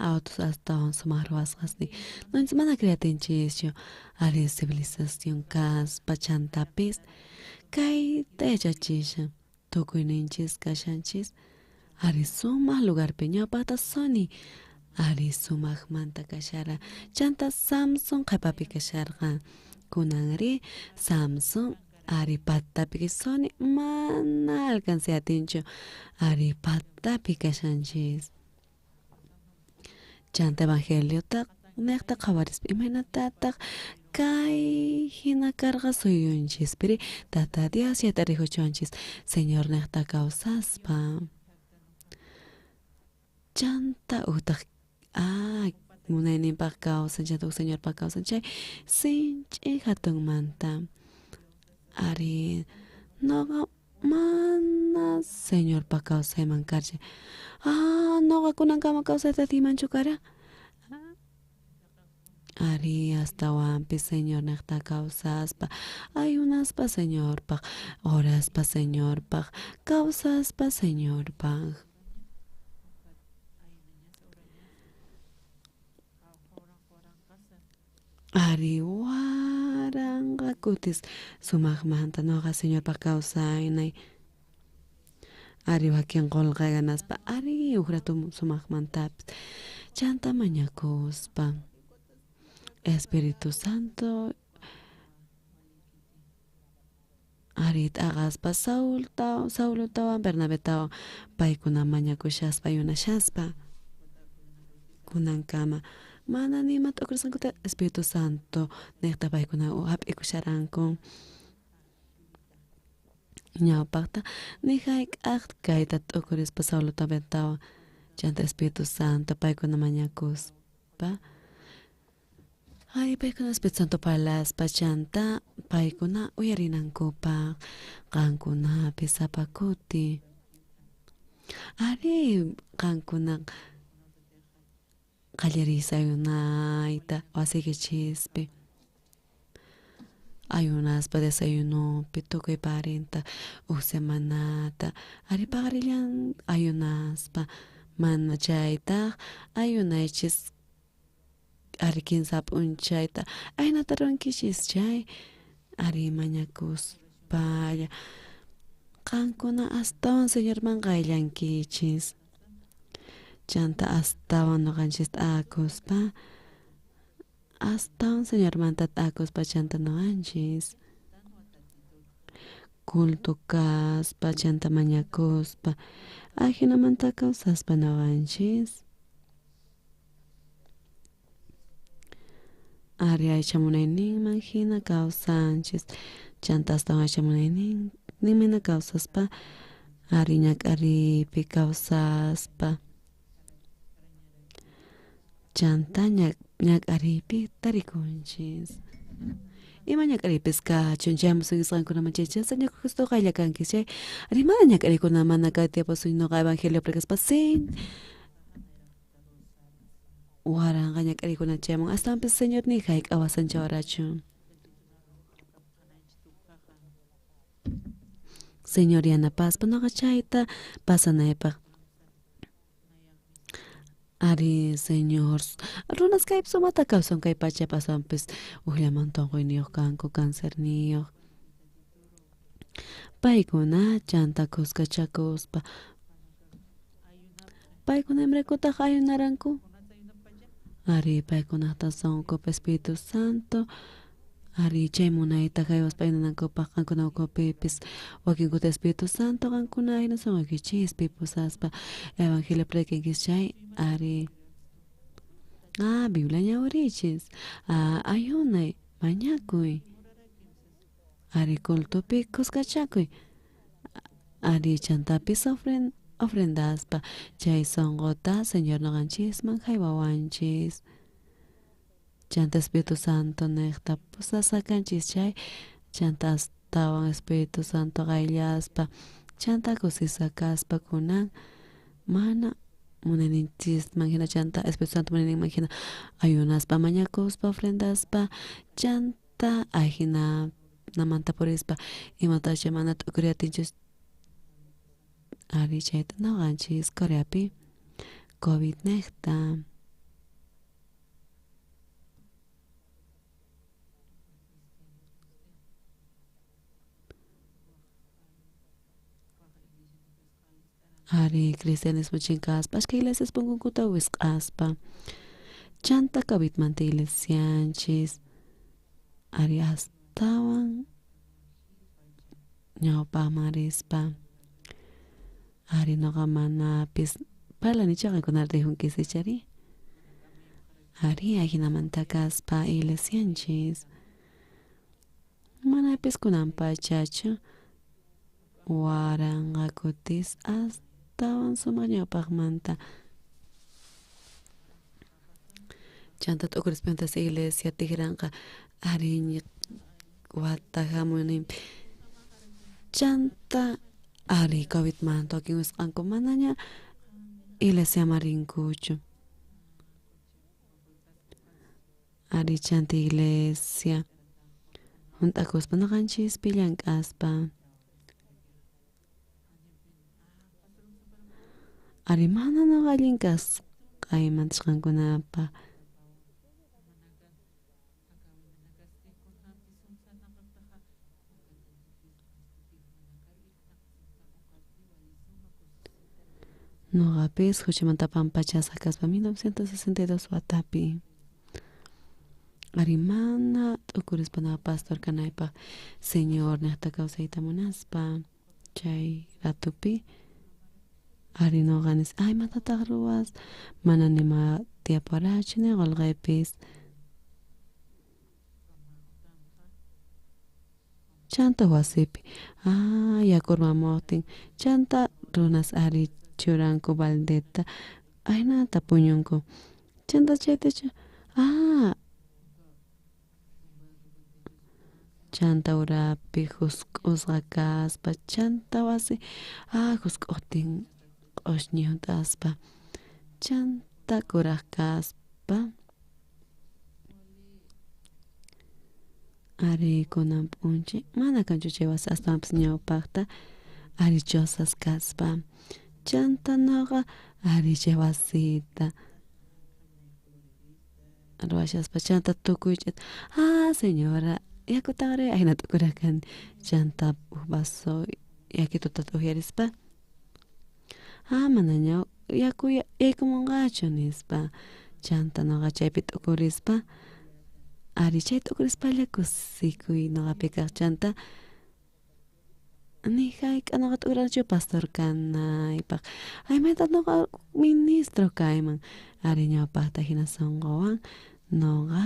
autos astawan sumaq ruwasqasni nonchis mana creatinchischu ari civilización kaspa chantapis kayta yachachisha tukuyninchis kashanchis ari sumaq lugarpi ñawpaqta Sony ari sumaqmanta kashara chanta Samsung qhipapi kasharqa kunanri Samsung ari patapi Sony mana alcanceatinchu ari patapi kashanchis chanta evangelio niqta qawarispa imanatataq kay hina karqa suyunchispiri tata Dios yatarijuchunchis Señor niqta kawsaspa chanta utaq munayninpaq kawsan chanta Señorpaq kawsan chay sinch'ay hatunmanta ari noqa mana Señorpaq kawsayman karchi noqa kunankama kawsayta timanchu kara ari astawanpi Señor niqta kawsaspa ayunaspa Señorpaq oraspa Señorpaq kawsaspa Señorpaq ari waranqa kutis sumaqmanta noqa Señorpaq kawsaynay ari wakin qolqa ganaspa ari uqratu sumaqmantapis chanta mañakuspa Espíritu Santo ari t'aqaspa Saulotawan Bernabétawan paykuna mañakushaspa yunashaspa kunankama mana nima t'ukursankuta Espíritu Santo niqta paykuna hap'ikusharanku ñawpaqta nihayk'aq kayta t'ukurispa Saulotawan Bernabétawan chanta Espíritu Santo paykuna mañakuspa ari paykuna Espíritu Santo parlaspa chanta paykuna uyarinankupak qankunapis apakuti ari qankuna qallarisayunayta wasiykichispi ayunaspa desayunupi tukuy parinta semanata ari paqarillan ayunaspa mana chaytaq ayunaychis ari kinsa p'unchayta aynata ruwankichis chay ari mañakuspa qankuna astawan Señorman qayllankichis chanta astawan noqanchis t'akuspa astawan Señormanta t'akuspa chanta noqanchis culto kaspa chanta mañakuspa hinamanta kawsaspa noqanchis ari aychamunayninman hina kawsanchis chanta astawan aychamunayninman kawsaspa ari ñak'aripi kawsaspa chanta ñak'aripi tarikunchis ima ñak'aripis kachun chayman suyisqankunaman chay Señor Jesucristo qaylla kankis chay ari mana ñak'arikuna mana katiyapasun noqa evangelio pracaspa sin waranqa ñak'arikuna chayman astawanpis Señor ni hayk'awasanchawarachu Señor yanapaspa noqa chayta pasanaypaq ari Señor runas kaypi sumata kawsan kay pacha pasanpis uqllaman tunquyniyuq kanku cancerniyuq paykuna chanta kuskachakuspa paykuna imraykutaq ayunaranku ari paykunata sunqupa Espíritu Santo Ari chay munayta kaywaspa inanakupaq qankunawkupipis wakinkuta Espíritu Santo qankuna hinasunqakichis pusaspa evangelio predikinkis chay ari Biblia ñawirichis ayunay mañakuy ari cultupi kuskachakuy ari chantapis ofrendaspa chay sonqota Señor noqanchisman haywawanchis chanta Espíritu Santo nekta pusasakanchis chay chanta astawan Espíritu Santo qayllaspa chanta kusisakaspa kunan mana munaninchis hina chanta Espíritu Santo munaninman hina ayunaspa mañakuspa ofrendaspa chanta hina namanta purispa imatacha mana t'ukriyatinchis ari chayta noqanchis Coreapi COVID nekta ari cristianismo chinkaspa ashka iglesias punkunkuta wisq'aspa chanta COVIDmanta iglesianchis ari astawan ñawpaqman rispa ari noqa manapis parlanichaqa kunardijunkichari ari ayhinamanta kaspa iglesianchis manapis kunanpachachu waranqa kutis astawan sumaq ñawpaqmanta chanta t'ukurispantas iglesia tijiranqa ari wata hamunimpi chanta ari COVIDmanta wakin wisq'anku manaña iglesiaman rinkuchu ari chanta iglesia junt'akuspa noqanchis llank'aspa ari mana noqa allin kasqaymanta qankunapaq noqapis huchimanta pampachasqa kaspa 1962 watapi ari mana t'ukurispa noqa pastor kanaypaq Señor niqta kawsayta munaspa chay ratupi ari noqanis imatataq ruwas mana nima tiyaparachu ni qolqaypis chanta wasipi yakurmamuqtin chanta runas ari churanku baldeta aynata puñunku chanta chaytachu chanta urapi husk'usqa kaspa chanta wasi husk'uqtin q'ushñi hunt'aspa chanta kuraq kaspa ari kunan p'unchi mana kanchu chay wasi astawanpis ñawpaqta ari chosas kaspa chanta noqa ari chay wasita ruwashaspa chanta tukuych'ita señora yakutaqri ayna t'ukurajkani chanta vaso yakitutata uyarispa manaña yaku yaykumunqachu nispa chanta noqa chaypi t'ukurispa ari chay t'ukurispalla kusikuy noqapi kaq chanta nijayqa noqa t'ukiranachu pastor kanaypaq mayta noqa ministro kayman ari ñawpaqta hina sonqowan noqa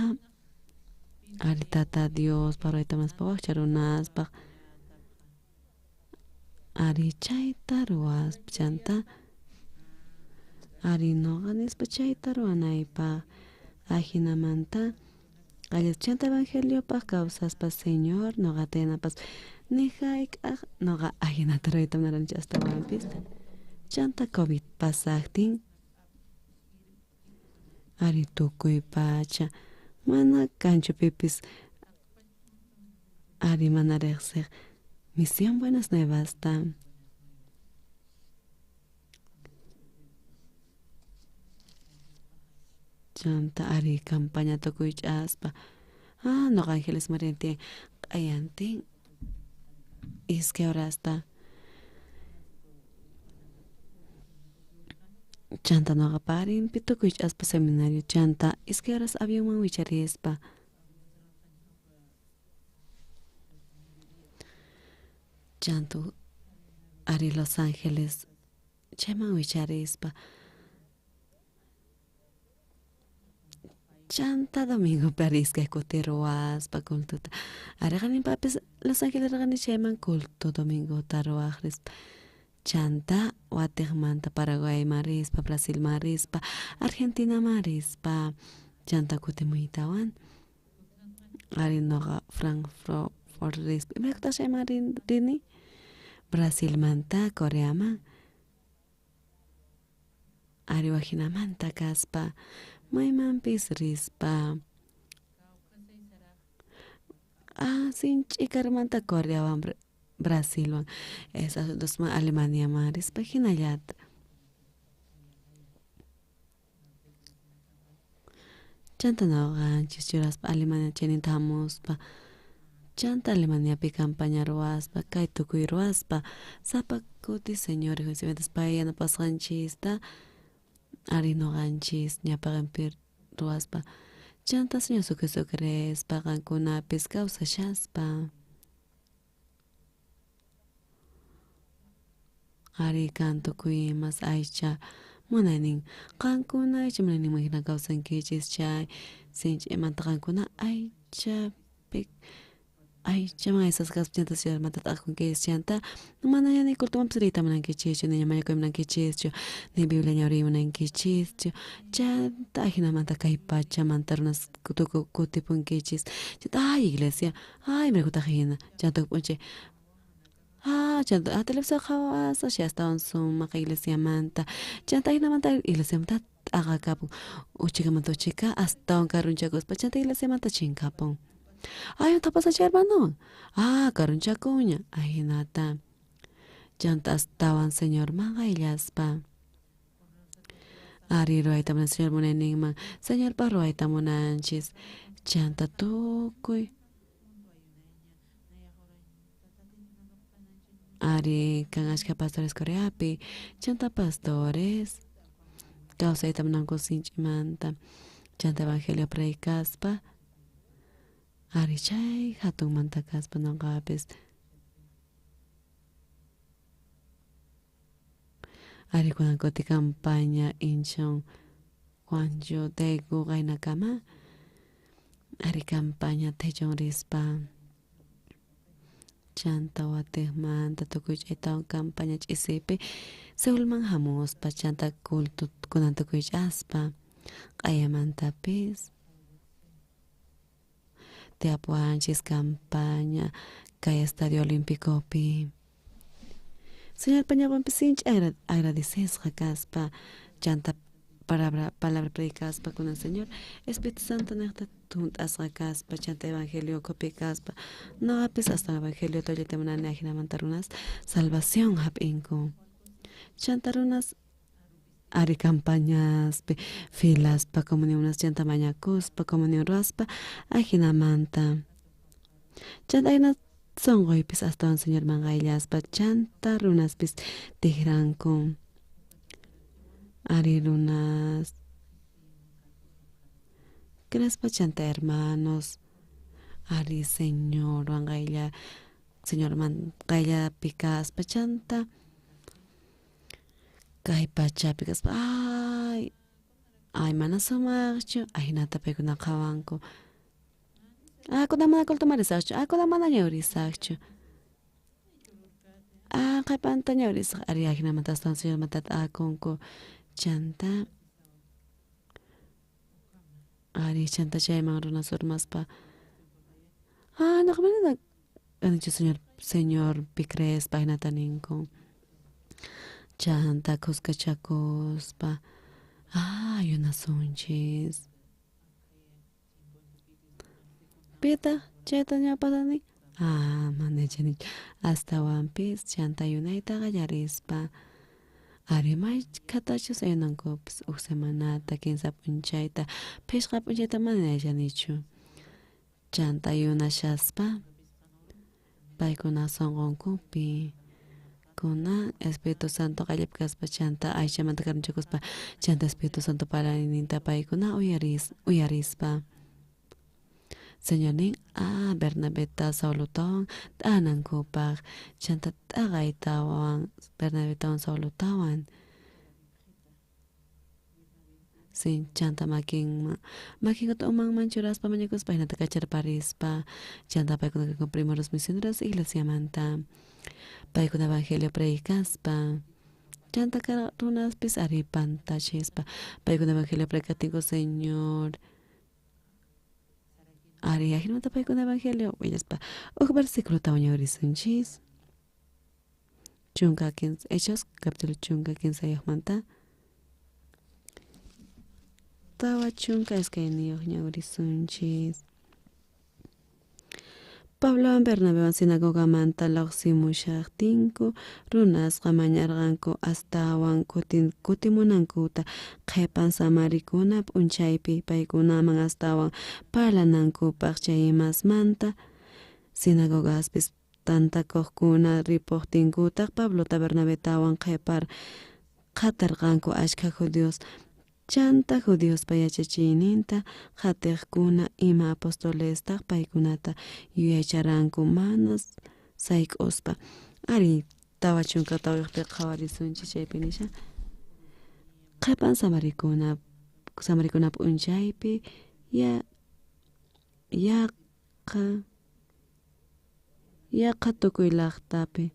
ari tata Dios parwayta munaspa wakcha runaspaq ari chayta ruwaspa chanta ari noqa nispa chayta ruwanaypaq hinamanta chanta evangeliopaq kawsaspa Señor noqata yanapas nijayk'aq noqa hinata rurayta munaranichu astawanpis chanta COVID pasaqtin ari tukuy pacha mana kanchu pipis ari mana riqsiq misión Buenas Nuevasta chanta ari campaña tukuych'aspa noqa Ángeles Mariantin q'ayantin isque horasta chanta noqa parinpi tukuych'aspa seminario chanta isque horas avionman wicharispa Chantu ari Los Ángeles chayman wicharispa chanta domingo parisca escoteroaspa cultuta araganin papis Los Ángeles araganin chayman culto domingo taroajris chanta Guatemala Paraguay marispa Brasil marispa Argentina marispa chanta kutimuitawan ari noga Frankfurt rispa imekta chayman rini Brasil manta Corea man ari wajinamanta kaspa maymanpis rispa sinch'ikarmanta Coreawan Brasilwan esas dos man Alemania man rispa hinallata chanta nawqanchis churaspa Alemania chayninta hamuspa chanta Alemaniapi campaña ruaspa kay tukuy ruaspa sapa kuti señores juicimentos pay yanapasqanchista ari noqanchis ñapaqanpi ruaspa chanta señor sucrespa qankunapis kawsashaspa ari kan tukuy mas aycha munaynin qankuna aycha munayninman hina kawsankichis chay sinch'imanta qankuna aychapi aychaman esas kaspa chanta manta t'aqkunkichis chanta mana ni cultumanpis riyta munankichischu ni ñamaykuy munankichischu ni Biblia ñawriy munankichischu chanta ajinamanta kay pachamanta runas kutipunkichis chanta iglesia mira kutaq hina chanta ukp'unchik chanta televisor qhawasa astawan sumaq iglesiamanta chanta ajinamanta iglesiamanta t'aqakapun uchikamanta uchika astawan karunchakuspa chanta iglesiamanta chinkapun unta pasachi hermano karunchakuña ajinata chanta astawan señor maqayllaspa ari ruayta munan señor munayninman señor pa ruayta munanchis chanta tukuy ari kan ashka pastores Coreapi chanta pastores kawsayta munanku sinch'imanta chanta evangelio predikaspa ari chay hatunmanta kaspa noqapis ari kunan kuti campaña Incheon Gwangju Daegu qaynakama ari campaña Daejeon rispa chanta Guatemala tukuy chaytawan campaña ch'isipi Seulman hamuspa chanta culto kunan tukuy ch'aspa q'ayamantapis teapuanchis campaña kay Estadio Olímpicopi señor pañawanpis sinch agradecesqa kaspa chanta palabra predikaspa kunan señor Espíritu Santo niqta tunt'asqa kaspa chanta evangelio copi kaspa noqapis hasta evangelio tollita munani ajinamanta runas salvación hap'inku chanta runas ari campañaspi filaspa comunionas chanta mañakuspa comunión ruaspa ajinamanta chanta ayna sonqoypis astawan señor manqayllaspa chanta runaspis tiqranku ari runas crespa chanta hermanos ari señor manqaylla señor manqayllapi kaspa chanta kay pachapi kaspa mana sumaqchu ajinata paykuna qawanku kunan mana kultumarisaqchu kunan mana ñawrisaqchu qaypanta ñawrisaq ari ajinamanta astawan señor manta t'akunku chanta ari chanta chayman runas urmaspa noqmanata anichu señor Picrespa ajinata ninku chanta kuskachakuspa yunasunchis pita chayta ñapatani manechani astawanpis chanta yunayta qallarispa ari maykatachus ayunankupis uk semanata kinsa p'unchayta phishqa p'unchayta mana yachanichu chanta yunashaspa paykuna sonqonkupi kuna Espíritu Santo qallapi kaspa chanta aychamanta karunchakuspa chanta Espíritu Santo parlaninta paykuna uyarispa señor nin Bernabeta Saulotawan Anankupag Chanta Tagaitawan Bernabetawan Saulotawan sin chanta making ko umang manchuras pa manyakos pa hinatakacher Paris pa chanta pa con primeros misioneros iglesia manta pa con evangelio predicas pa chanta runas pis aripan taches pa con evangelio predicativo señor ari ajinota pa con evangelio ellas pa versículo tamaño horizonchis chunga 15 hechos capítulo chunga 15 manta tawa chunka escainio horizonchis Pablo Bernabé sinagoga manta lawsimushaqtinku runas qamañarqanku astawan kutimunankuta qhipan samarikuna p'unchaypi paykunaman astawan parlanankupaq chay imasmanta sinagogaspis tantakuqkuna ripuqtinkutaq Pablota Bernabétawan qhipar qatarqanku ashkha judíos chanta judíos payachachiyninta qhatiqkuna ima apostolestaq paykunata yuyacharanku manas sayk'uspa ari tawa chunka tawriqpi qhawarisunchis chaypi nisha qhipan samarikuna p'unchaypi yaqa tukuy llaqtapi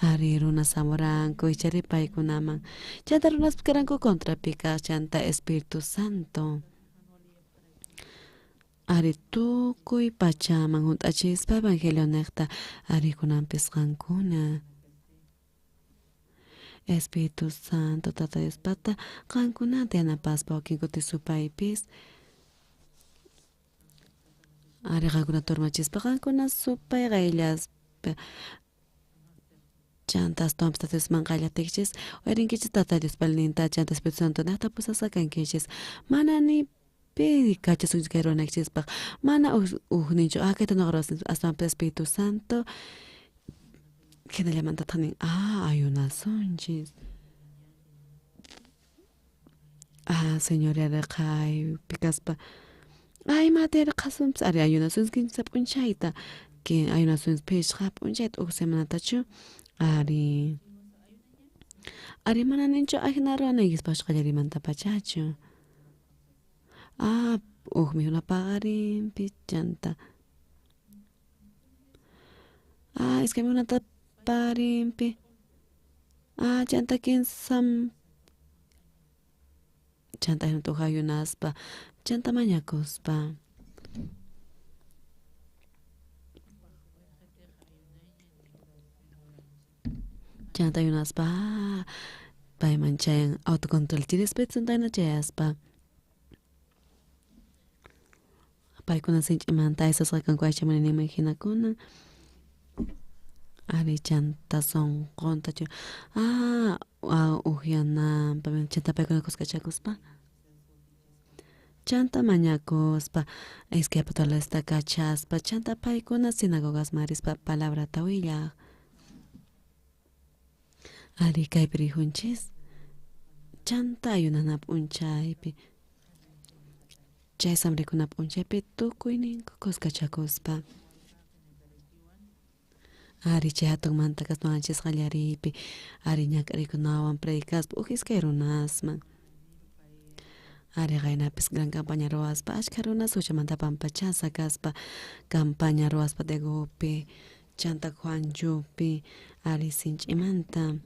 ari runa samuranku ichari paykunaman chanta runas karanku contrapika chanta Espíritu Santo ari tukuy pachaman hunt'achispa evangelio niqta ari kunampis qankuna Espíritu Santo Tata Diospata qankunata yanapaspa wakin kutisupaypis ari qankuna turmachispa qankuna supay qayllaspa chantas tompis Tata Dios manqallatikchis warinkichis Tata Dios palninta chanta Espíritu Santo naqta pusasakankichis mana ni pi kachasunchis kay runakchispaq mana ninchu kayta noqrawasin aswanpas Espíritu Santo hinallamanta taqnin ayunasunchis señor yaraqay pikaspa matera qasunpis ari ayunasunchis kinsa p'unchayta que ayunasunchis pishqa p'unchayta semanatachu ari mana ninchu hina ruwanaykispaq qallarimanta pachachu mijuna paqarinpi chanta es que mijunata paqarinpi chanta kinsam chanta hinata ayunaspa chanta mañakuspa chanta ayunaspa payman chayan autocontrol Espíritu Santo chayaspa paykuna sinch'imanta aysasqakanku aychamanini hinakuna ari chanta sonqontachu uyananpa chanta paykuna kuskachakuspa chanta mañakuspa escapitolesta kachaspa chanta paykuna sinagogas marispa palabrata willaq ari kaypi rijunchis chanta ayunana p'unchaypi chay samrikuna p'unchaypi tukuyninku kuskachakuspa ari chay hatunmanta kasnuanchis qallaripi ari ñak'arikunawan predicaspa iskay runasman ari qaynapis gran campaña ruwaspa ashkha runas uchamanta pampachasa kaspa campaña ruwaspa Tegupi chanta Juanllupi ari sinch'imanta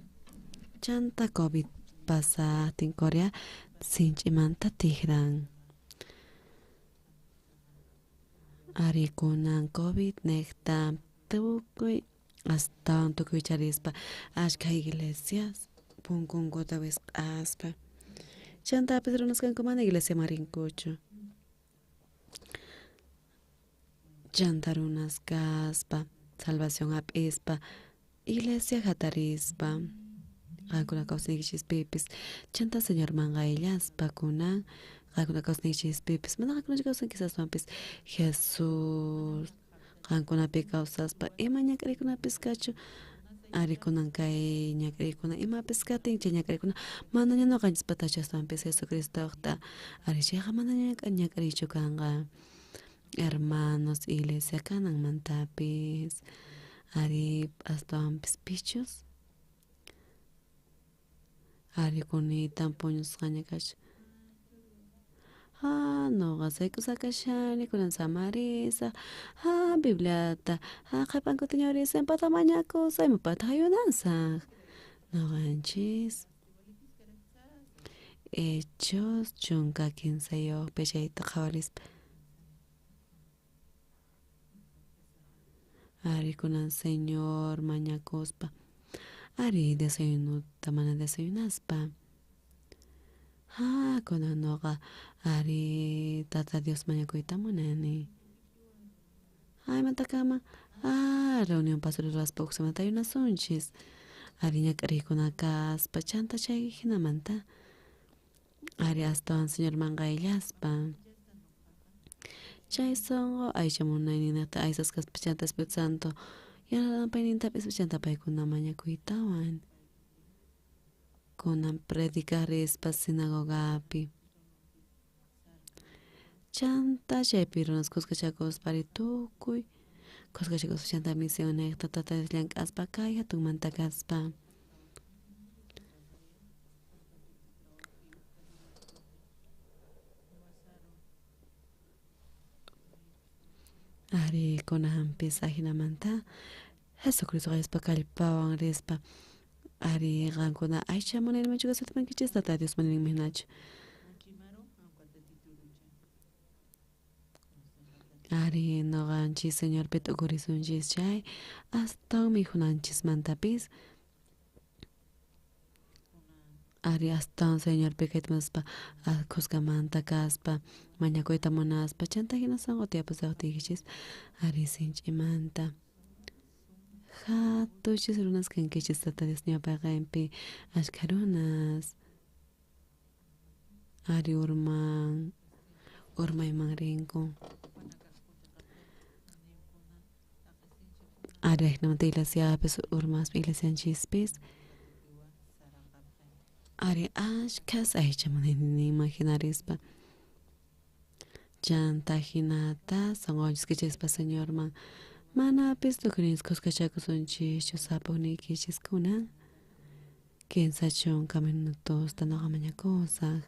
chanta COVID pasaqtin Corea sinch'imanta tiqran ari kunan COVID niqta tukuy astawan tukuy charispa ashkha iglesias punkunkuta wisq'aspa chantapis runas kanku mana iglesia marinkuchu chanta runas kaspa salvación hap'ispa iglesia hatarispa qankuna kawsaykichispipis chanta señor manqayllaspa kunan qankuna kawsaykichispipis mana qankuna kawsankisaswanpis Jesús qankunapi kawsaspa ima ñak'arikunapis kachu Ari kunan kay ñakri kuna ima pescatin che ñakri kuna mana ña no kanchis patachas tampis Jesucristo ta ari cheja mana ñakri chukanga hermanos iglesia kanan mantapis ari astampis pichos ari kuni tampoños kañakash no gasay kusakashani kunan samarisa bibliata qhapan kutiñawrisa empata mañakusa imapata hayunansa no ganchis hechos chunka 15 pechayta qhawarispa ari kunan señor mañakuspa ari desayunuta mana desayunaspa kunan noqa ari tata Dios mañakuyta munani mantakama reunión pastor raspa uksamanta ayunasunchis ari ñakrikuna kaspa chanta chay hinamanta ari astawan señor manqayllaspa chay songo aychamunayninata aysas kaspa chanta Espíritu Santo yanapaynintapish chanta paykuna mañakuytawan kunan predicarispa sinagogapi chanta chaypi runas kuskachakuspa ari tukuy kuskachakuspa chanta misionekta tata Dios llank'aspa kay hatunmanta kaspa ari kunahanpis ahinamanta Jesucristo rispa kallpawan rispa ari qankuna aychamunaynimanchu kasutimankichis tata Dios munanimihnachu ari noqanchis señor pet'ukurisunchis chay astawan mijunanchis mantapis ari astawan señor pekaytamaspa kuskamanta kaspa mañakuyta munaspa chanta hina songo tiapasaqtikichis ari sinch'imanta hatuchis runas kankichis tata Dios ñawpaqaypi ashkha runas ari urmayman rinku ari ahinamanta iglesiapis urmaspa iglesianchispis ari ashkhas aychamunaynin imaginarispa chanta hinata songonchis kichispa señorman manapis tukrinis kuskachakusunchis sapunikichis kunan 15 minutosta noqa mañakusaq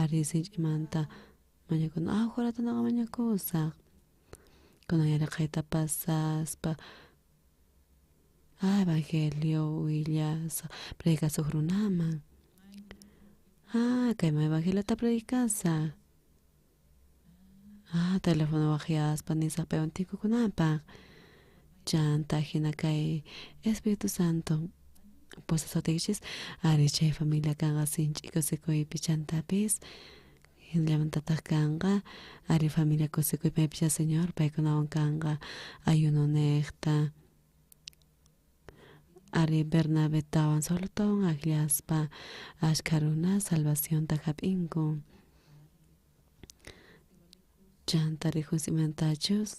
ari sinch'imanta mañakuna horata noqa mañakusaq kunan yaraqayta pasaspa evangelio willasaq predicasuq runaman kayman evangeliota predicasaq teléfono waqyaspa nisaqpaywan tikukunapaq chanta hina kay Espíritu Santo posasaqtikichis ari chay familia kanqa sinch'i kusikuypi chantapis hinllamantataq kanqa ari familia kusikuypaypicha señor paykunawan kanqa ayuno niqta ari Bernabetawan solotawan akllaspa ashkha runa salvacionta hap'inku chanta rikhusimantachus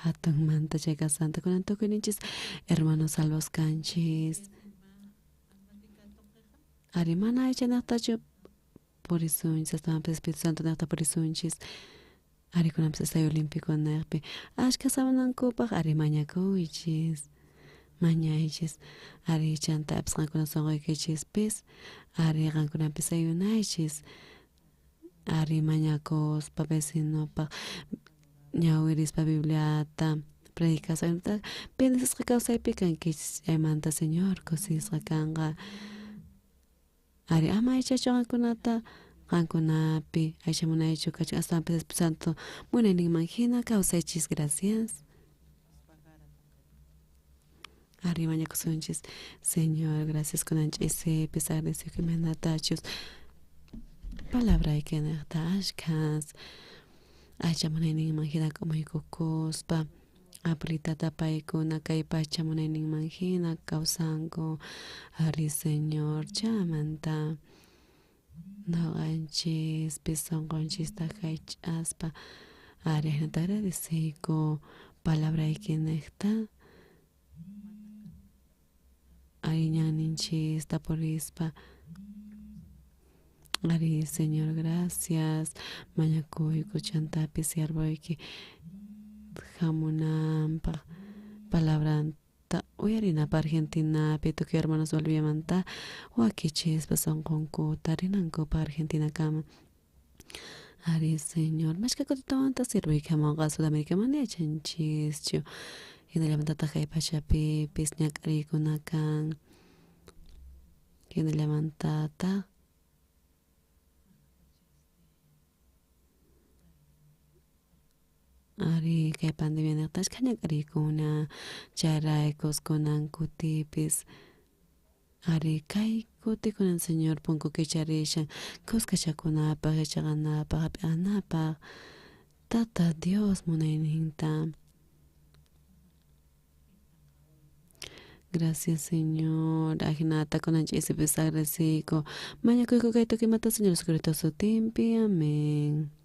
hatunmanta chay kasanta kunan tukuyninchis hermanos salvos kanchis ari mana aycha niqtachu purisunchis astawanpis Espíritu Santo niqta purisunchis ari kunanpis estadio olímpico niqpi ashkha samanankupaq ari mañakuychis mañaychis ari chantapis qankuna sonqoykichispis ari qankunapis ayunaychis ari mañakuspa vecinopaq ñawirispa bibliata predicacionta bendisisqa kawsaypi kankichis chaymanta señor kusisqa kanqa ari ama aychachu qankunapi aychamunaychu kachun astawanpis Espíritu Santo munayninman hina kawsaychis gracias ari mañakusunchis señor gracias kunanch'isipis agradecimientatachus palabrayki niqta ashkhas aychamunayninman hina k'umaykukuspa apritata paykuna kay pachamunayninman hina kawsanku ari señor chamanta noqanchispis sonqonchista haych'aspa ari hinata agradeciyku palabrayki niqta Ariñaninchis tapurispa. Ari, Señor, gracias. Mañakuy kuchantapis yarboyki jamunampa palabranta uyarinapa Argentina pituki hermanos volviamanta wakichis pasonkunku tarinankupa Argentina kama. Ari, Señor, mashkakutitawanta sirvuyki hamunqa Sudamérica mana yachanchischu. Hinallamantata haypachapi pisñakrikuna kan. Hinallamantata Ari, kay pandemia niqtash kañakrikuna charaykos kunan kutipis. Ari, kay kutikunan Señor punku kicharishan kuskachakunapaq, yachaqanapaq, hap'iqanapaq. Tata Dios munayninta. Gracias, Señor. Ajinata kunanchis agradecico. Mañakuyku kay tukimata, Señor Jesucristo su timpi. Amén.